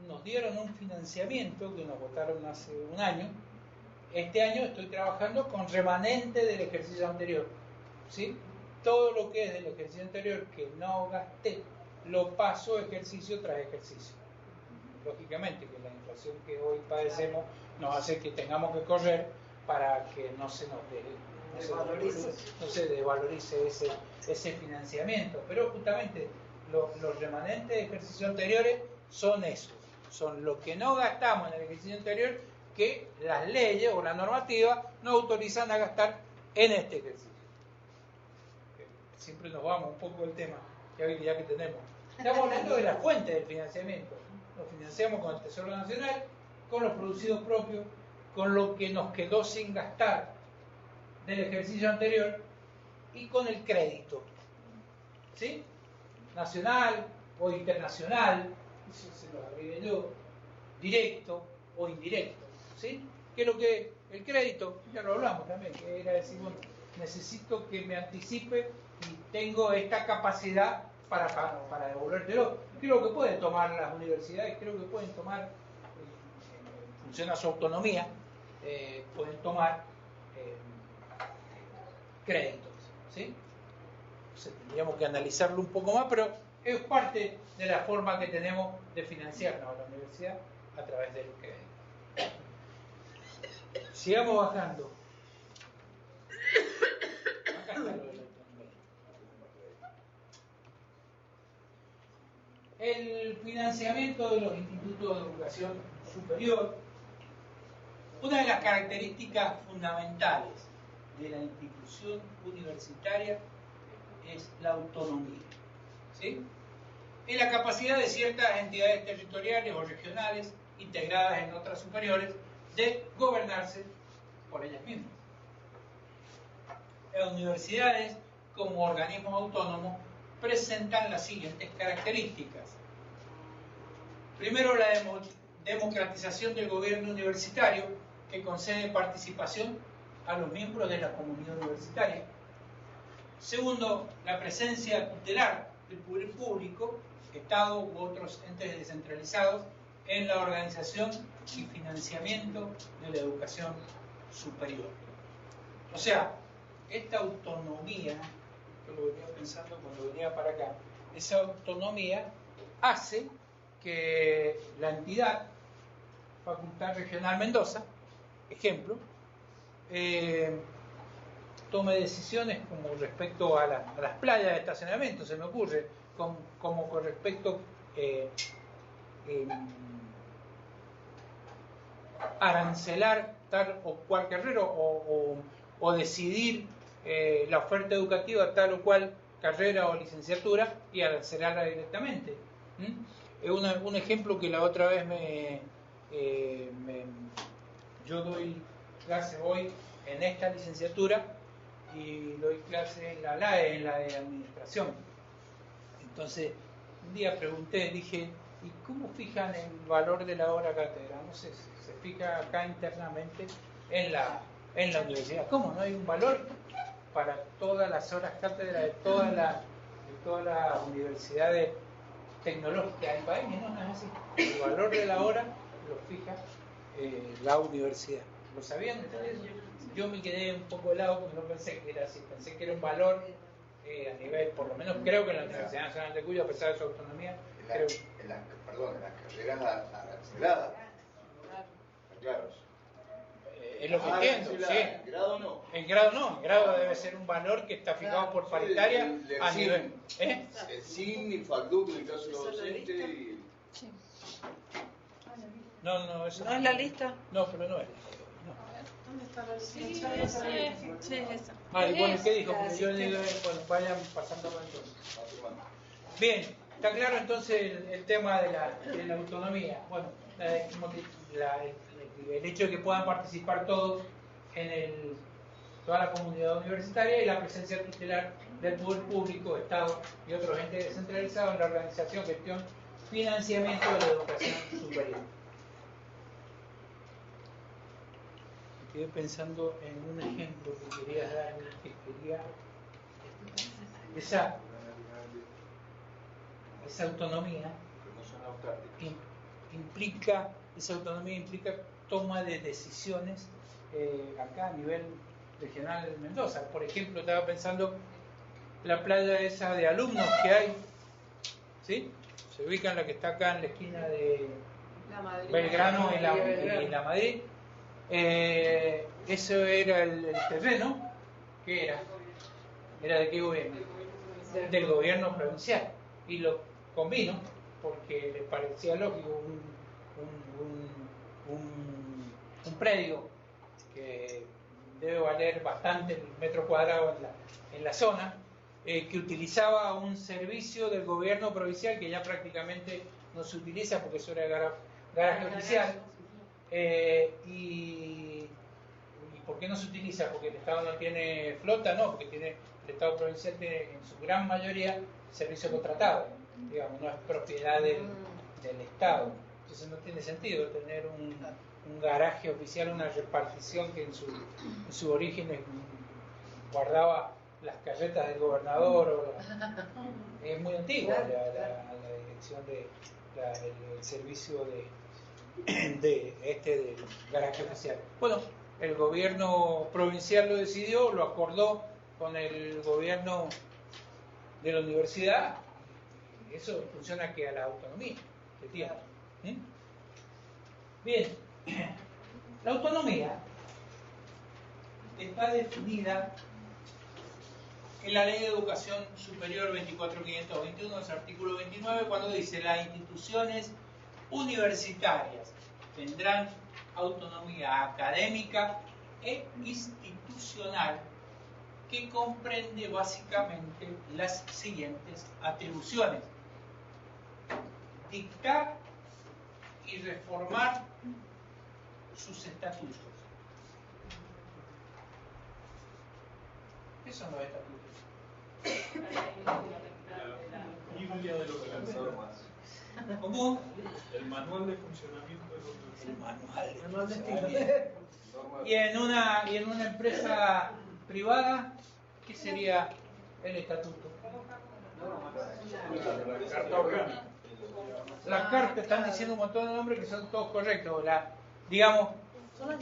nos dieron un financiamiento que nos votaron hace un año. Este año estoy trabajando con remanente del ejercicio anterior, ¿sí? Todo lo que es del ejercicio anterior que no gasté, lo paso ejercicio tras ejercicio. Lógicamente que la inflación que hoy padecemos nos hace que tengamos que correr para que no se nos desvalorice ese financiamiento. Pero justamente los remanentes de ejercicios anteriores son eso, son lo que no gastamos en el ejercicio anterior que las leyes o la normativa nos autorizan a gastar en este ejercicio. Siempre nos vamos un poco del tema, qué habilidad que tenemos. Estamos hablando de la fuente del financiamiento. Nos financiamos con el Tesoro Nacional, con los producidos propios, con lo que nos quedó sin gastar del ejercicio anterior y con el crédito, ¿sí? Nacional o internacional, eso se lo agregué yo, directo o indirecto, ¿sí? Que es lo que el crédito, ya lo hablamos también, que era decir, bueno, necesito que me anticipe y tengo esta capacidad para devolvértelo. Creo que pueden tomar las universidades, creo que pueden tomar, en función a su autonomía, pueden tomar créditos, ¿sí? Tendríamos que analizarlo un poco más, pero es parte de la forma que tenemos de financiarnos a la universidad a través del crédito. Sigamos bajando. Acá está lo de la autonomía. El financiamiento de los institutos de educación superior. Una de las características fundamentales de la institución universitaria es la autonomía, ¿sí? Es la capacidad de ciertas entidades territoriales o regionales integradas en otras superiores de gobernarse por ellas mismas. Las universidades, como organismos autónomos, presentan las siguientes características. Primero, la democratización del gobierno universitario, que concede participación a los miembros de la comunidad universitaria. Segundo, la presencia tutelar del poder público, Estado u otros entes descentralizados en la organización y financiamiento de la educación superior. O sea, esta autonomía, que lo venía pensando cuando venía para acá, esa autonomía hace que la entidad, Facultad Regional Mendoza, ejemplo, tome decisiones como respecto a las playas de estacionamiento, se me ocurre, como con respecto arancelar tal o cual carrera o decidir la oferta educativa tal o cual carrera o licenciatura y arancelarla directamente. Un ejemplo que la otra vez yo doy clase hoy en esta licenciatura y doy clase en la LAE, en la de administración. Entonces, un día pregunté, dije, ¿y cómo fijan el valor de la hora cátedra? No sé, se fija acá internamente en la universidad. ¿Cómo? ¿No hay un valor para todas las horas cátedra de todas las universidades tecnológicas del país? No es así. El valor de la hora lo fija la universidad. ¿Lo sabían ustedes? Yo me quedé un poco helado porque no pensé que era así. Pensé que era un valor a nivel, por lo menos creo que en la Universidad Nacional de Cuyo, a pesar de su autonomía, en las carreras aranceladas. Claro. Es lo que entiendo, sí. ¿En grado no? En grado no, en grado debe ser un valor que está fijado por paritaria a nivel. El SIN y FACDUC en el caso de los docentes y... No, eso ¿No es la lista? No, pero no es. ¿Dónde está la lista? Sí, es esa. Y bueno, ¿qué dijo? Porque yo digo, bueno, vayan pasando por entonces. Bien, está claro entonces el tema de la autonomía. Bueno, el hecho de que puedan participar todos en toda la comunidad universitaria y la presencia tutelar del poder público, Estado y otros entes descentralizados en la organización, gestión, financiamiento de la educación superior. quedé pensando en un ejemplo que querías dar, que quería esa autonomía implica, esa autonomía implica toma de decisiones acá a nivel regional en Mendoza. Por ejemplo, estaba pensando la playa esa de alumnos que hay, ¿sí? Se ubica en la que está acá en la esquina de Belgrano y la Madrid. Eso era el terreno. ¿Qué era? ¿Era de qué gobierno? Del gobierno provincial. Y lo combino porque le parecía lógico un predio que debe valer bastante el metro cuadrado en la zona, que utilizaba un servicio del gobierno provincial que ya prácticamente no se utiliza porque eso era garaje oficial. ¿Y por qué no se utiliza? Porque el Estado no tiene flota, no, porque el Estado provincial tiene en su gran mayoría servicio contratado, digamos, no es propiedad del Estado. Entonces no tiene sentido tener un garaje oficial, una repartición que en su origen guardaba las carretas del gobernador. Es muy antigua la dirección del servicio del garaje oficial. Bueno, el gobierno provincial lo decidió, lo acordó con el gobierno de la universidad. Eso funciona que a la autonomía que tiene. Bien, la autonomía está definida en la Ley de Educación Superior 24.521, su artículo 29, cuando dice: las instituciones universitarias tendrán autonomía académica e institucional, que comprende básicamente las siguientes atribuciones: dictar y reformar sus estatutos. ¿Qué son los estatutos? La Biblia de los normas. ¿Cómo? El manual de funcionamiento de los El manual de funcionamiento. Y en una empresa privada, ¿qué sería el estatuto? Las cartas están diciendo un montón de nombres que son todos correctos. Digamos,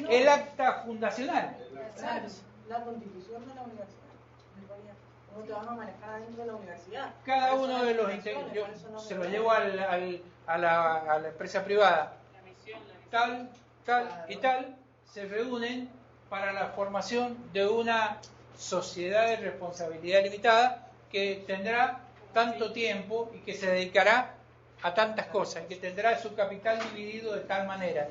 el acta fundacional. La constitución de la universidad. ¿Cómo te van a manejar dentro de la universidad? Cada uno de los integrantes, se lo llevo a la empresa privada. Tal y tal se reúnen para la formación de una sociedad de responsabilidad limitada que tendrá tanto tiempo y que se dedicará a tantas cosas, y que tendrá su capital dividido de tal manera.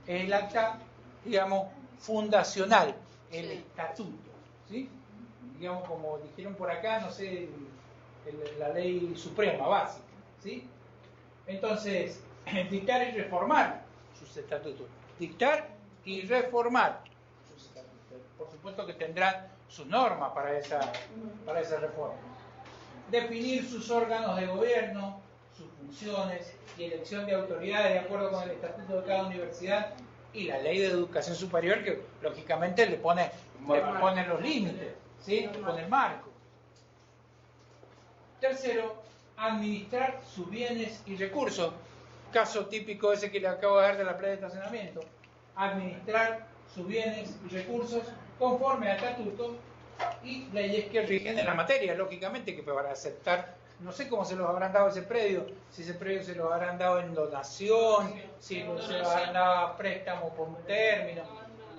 Es el acta, digamos, fundacional, el estatuto, ¿sí? Digamos, como dijeron por acá, no sé, la ley suprema, básica, ¿sí? Entonces, dictar y reformar sus estatutos. Dictar y reformar sus estatutos. Por supuesto que tendrán sus normas para esa reforma. Definir sus órganos de gobierno, sus funciones y elección de autoridades de acuerdo con el estatuto de cada universidad y la ley de educación superior, que lógicamente le pone los límites, ¿sí? Le pone el marco. Tercero, administrar sus bienes y recursos. Caso típico ese que le acabo de dar de la playa de estacionamiento. Administrar sus bienes y recursos conforme al estatuto y leyes que rigen en la materia, lógicamente, que para aceptar, no sé cómo se los habrán dado ese predio, si ese predio se los habrán dado en donación, si se los habrán dado a préstamo por un término,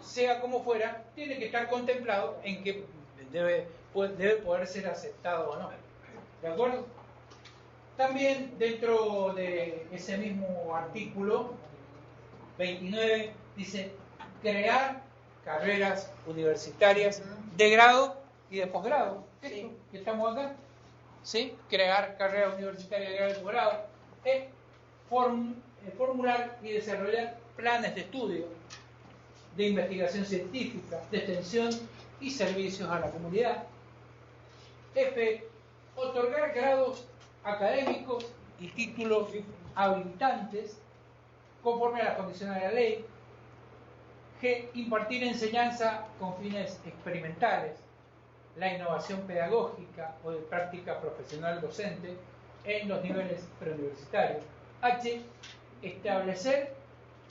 sea como fuera, tiene que estar contemplado en que debe poder ser aceptado o no. ¿De acuerdo? También dentro de ese mismo artículo 29 dice crear carreras universitarias de grado y de posgrado. Esto que estamos acá, ¿sí? Crear carreras universitarias de grado y posgrado es formular y desarrollar planes de estudio, de investigación científica, de extensión y servicios a la comunidad. F. Otorgar grados académicos y títulos habilitantes conforme a las condiciones de la ley. G. Impartir enseñanza con fines experimentales, la innovación pedagógica o de práctica profesional docente en los niveles preuniversitarios. H. Establecer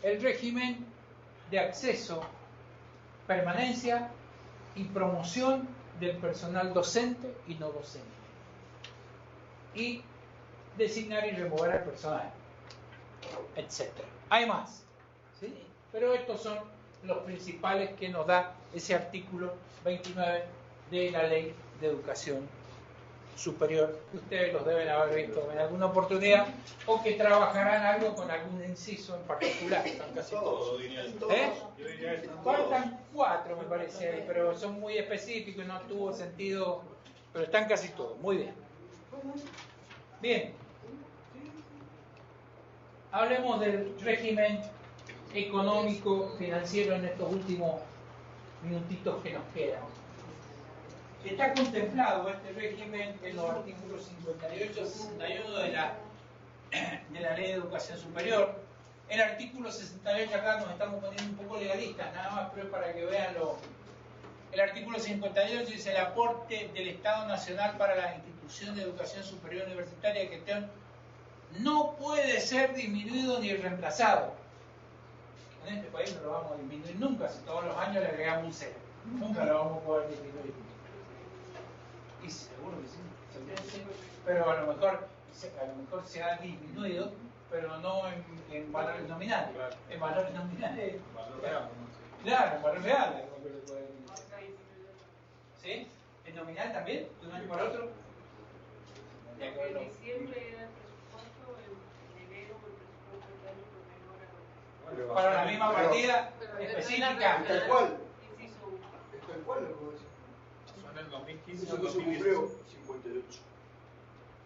el régimen de acceso, permanencia y promoción del personal docente y no docente. Y designar y remover al personal, etc. Hay más, ¿sí? Pero estos son los principales que nos da ese artículo 29 de la Ley de Educación Superior. Ustedes los deben haber visto en alguna oportunidad o que trabajarán algo con algún inciso en particular. Están casi todos. Faltan 4, me parece, pero son muy específicos y no tuvo sentido, pero están casi todos. Muy bien. Bien. Hablemos del régimen económico financiero en estos últimos minutitos que nos quedan. Está contemplado este régimen en los artículos 58 y 61 de la Ley de Educación Superior. El artículo 68, acá nos estamos poniendo un poco legalistas, nada más, pero para que vean el artículo 58 dice: el aporte del Estado Nacional para la institución de educación superior universitaria de gestión no puede ser disminuido ni reemplazado. En este país no lo vamos a disminuir nunca, si todos los años le agregamos un cero. Nunca lo vamos a poder disminuir. Y seguro que sí. Pero a lo mejor se ha disminuido, pero no en valores nominales. En valores nominales. Claro, en valores reales. ¿Sí? ¿En nominal también? ¿De un año para otro? En diciembre era el presupuesto, en enero el presupuesto del año por menor. Para la misma partida específica. ¿Es tal cual? Inciso ¿Es tal cual lo que vos decís? Son en 2015 Eso que se cumplió 58.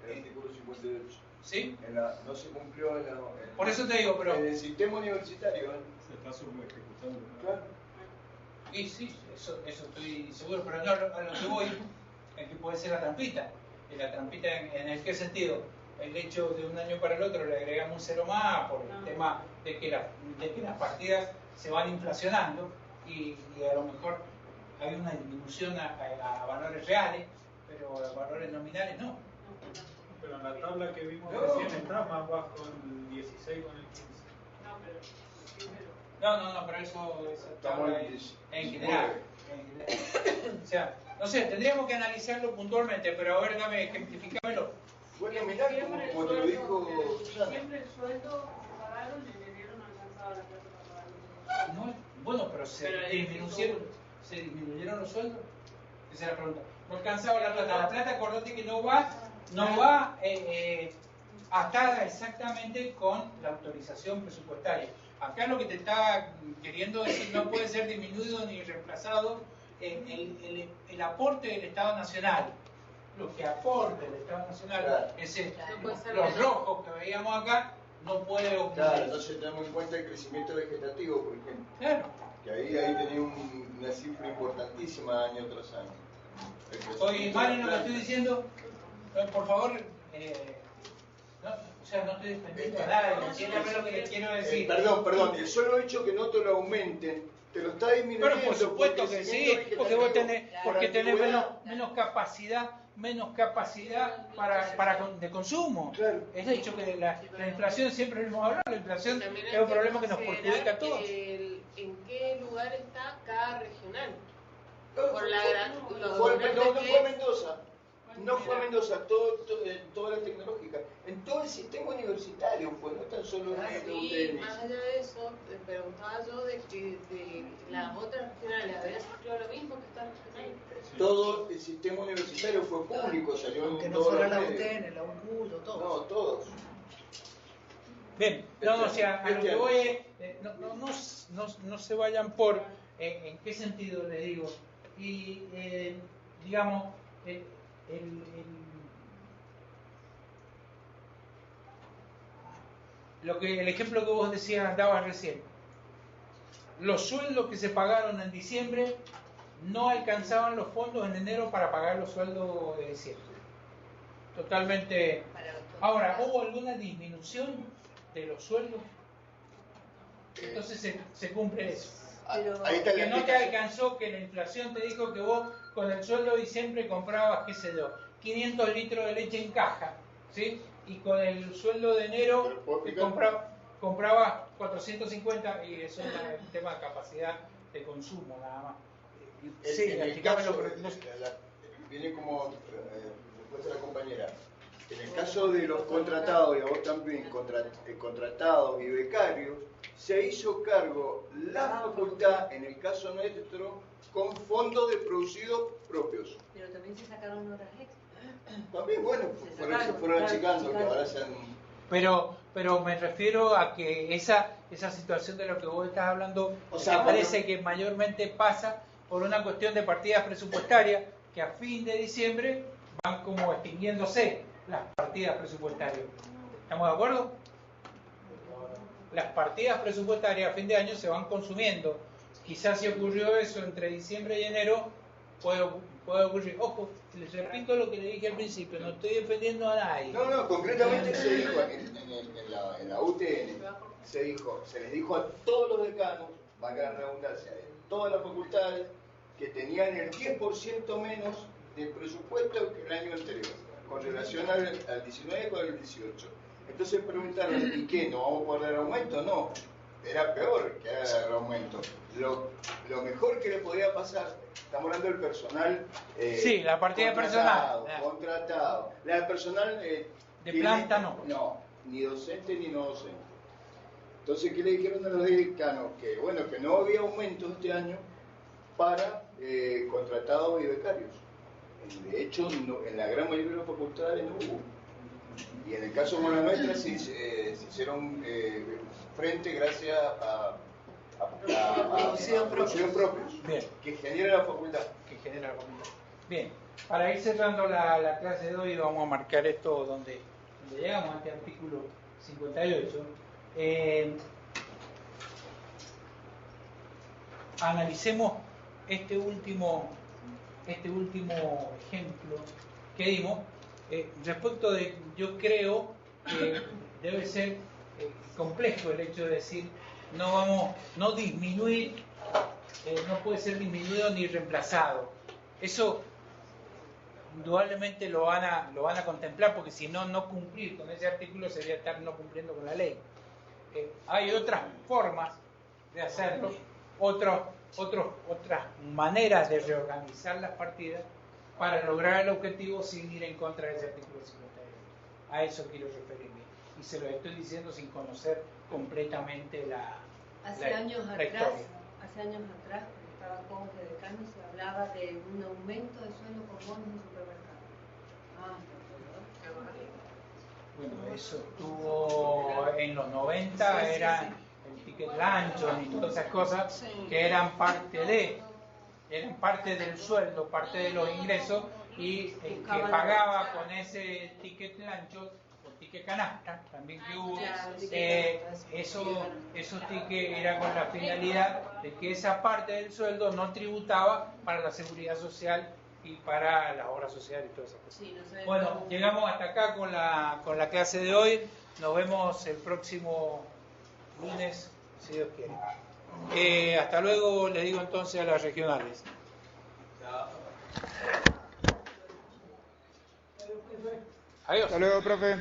El artículo 58. ¿Sí? No se cumplió en Por eso te digo, pero... en el sistema universitario. Se está subejecutando. Claro. Y sí, eso estoy seguro, pero no, a lo que voy es que puede ser la trampita. ¿Y la trampita en el qué sentido? El hecho de un año para el otro le agregamos un cero más por el tema de que las partidas se van inflacionando y a lo mejor hay una disminución a valores reales, pero a valores nominales no. Pero en la tabla que vimos recién está más bajo el 16 con el 15. No, pero eso tabla en general. O sea, no sé, tendríamos que analizarlo puntualmente, pero a ver, ejemplificámelo. Bueno, mirá, como te lo dijo... Siempre el sueldo que pagaron en enero no alcanzaba la plata para pagarlo. No, bueno, pero se disminuyeron los sueldos. Esa es la pregunta. No alcanzaba la plata. La plata, acordate que no va atada exactamente con la autorización presupuestaria. Acá lo que te está queriendo decir no puede ser disminuido ni reemplazado el aporte del Estado Nacional. Lo que aporte el Estado Nacional, claro. Los rojos que veíamos acá, no puede ocurrir. Claro, entonces tenemos en cuenta el crecimiento vegetativo, por ejemplo. Claro. Que ahí tenía una cifra importantísima año tras año. Oye, Mari, no lo estoy diciendo, por favor, no estoy defendiendo a nadie, entiéndame lo que les quiero decir. Perdón, el solo hecho que no te lo aumenten, te lo está disminuyendo. Pero por supuesto que sí, porque vos tenés menos capacidad de consumo. Claro. Es dicho que la inflación siempre lo hemos hablado, la inflación es un problema que nos perjudica a todos. ¿En qué lugar está cada regional? No fue Mendoza. No fue Mendoza, toda la tecnológica. En todo el sistema universitario, pues no tan solo en sí, más allá de eso, te preguntaba yo de que de las otras regionales había sufrido lo mismo que estas regionales. Todo el sistema universitario fue público, salió aunque en no todos fuera los la medios. UTN, la UNCULO, todos. No, todos. Bien, o sea, a lo que voy no se vayan por en qué sentido les digo. Y digamos, el ejemplo que vos dabas recién, los sueldos que se pagaron en diciembre no alcanzaban los fondos en enero para pagar los sueldos de diciembre. Totalmente. Ahora, ¿hubo alguna disminución de los sueldos? Entonces se cumple eso. Ahí está que la no te explicación. alcanzó, que la inflación te dijo que vos con el sueldo de diciembre comprabas, qué sé yo, 500 litros de leche en caja, ¿sí? Y con el sueldo de enero comprabas 450, y eso es un tema de capacidad de consumo nada más. Sí, En el explícamelo, caso, pero viene como respuesta de la compañera. En el caso de los contratados, y a vos también, contratados y becarios, se hizo cargo la facultad, en el caso nuestro, con fondos de producidos propios. Pero también se sacaron horas extras. También, bueno, por eso fueron achicando, que ahora sean... Pero me refiero a que esa situación de lo que vos estás hablando, O sea, me parece que mayormente pasa por una cuestión de partidas presupuestarias, que a fin de diciembre van como extinguiéndose las partidas presupuestarias. ¿Estamos de acuerdo? Las partidas presupuestarias a fin de año se van consumiendo. Quizás si ocurrió eso entre diciembre y enero, puede ocurrir. Ojo, les repito lo que le dije al principio, no estoy defendiendo a nadie. No, concretamente se dijo en la UTN, se les dijo a todos los decanos, valga la redundancia, de todas las facultades, que tenían el 10% menos de presupuesto que el año anterior, con relación al 19 con el 18. Entonces preguntaron, ¿y qué? ¿No vamos a poder dar aumento? No, era peor que dar aumento. Lo mejor que le podía pasar, estamos hablando del personal sí, la partida de personal contratado. La del personal de planta no, ni docente ni no docente. Entonces, ¿qué le dijeron a los decanos? Que bueno, que no había aumento este año para contratados y becarios. De hecho, en la gran mayoría de las facultades no hubo. Y en el caso como la nuestra se hicieron frente gracias a producción propios. Bien. Que genera la facultad. Bien, para ir cerrando la clase de hoy, vamos a marcar esto donde llegamos, a este artículo 58. Analicemos este último ejemplo que dimos respecto de, yo creo que debe ser complejo el hecho de decir no disminuir, no puede ser disminuido ni reemplazado. Eso indudablemente lo van a contemplar, porque si no cumplir con ese artículo sería estar no cumpliendo con la ley. Hay otras formas de hacerlo, otras maneras de reorganizar las partidas para lograr el objetivo sin ir en contra de ese artículo 51. A eso quiero referirme. Y se lo estoy diciendo sin conocer completamente la historia. Hace años atrás, cuando estaba con de decano, se hablaba de un aumento de sueldo por bonos en supermercados. Bueno, eso estuvo en los 90, eran el ticket lunch y todas esas cosas que eran parte del sueldo, parte de los ingresos, y el que pagaba con ese ticket lunch o ticket canasta, también que hubo, esos tickets eran con la finalidad de que esa parte del sueldo no tributaba para la seguridad social y para la obra social y todas esas cosas. Bueno, llegamos hasta acá con la clase de hoy. Nos vemos el próximo lunes, si Dios quiere. Hasta luego, les digo entonces a las regionales. Adiós. Hasta luego, profe.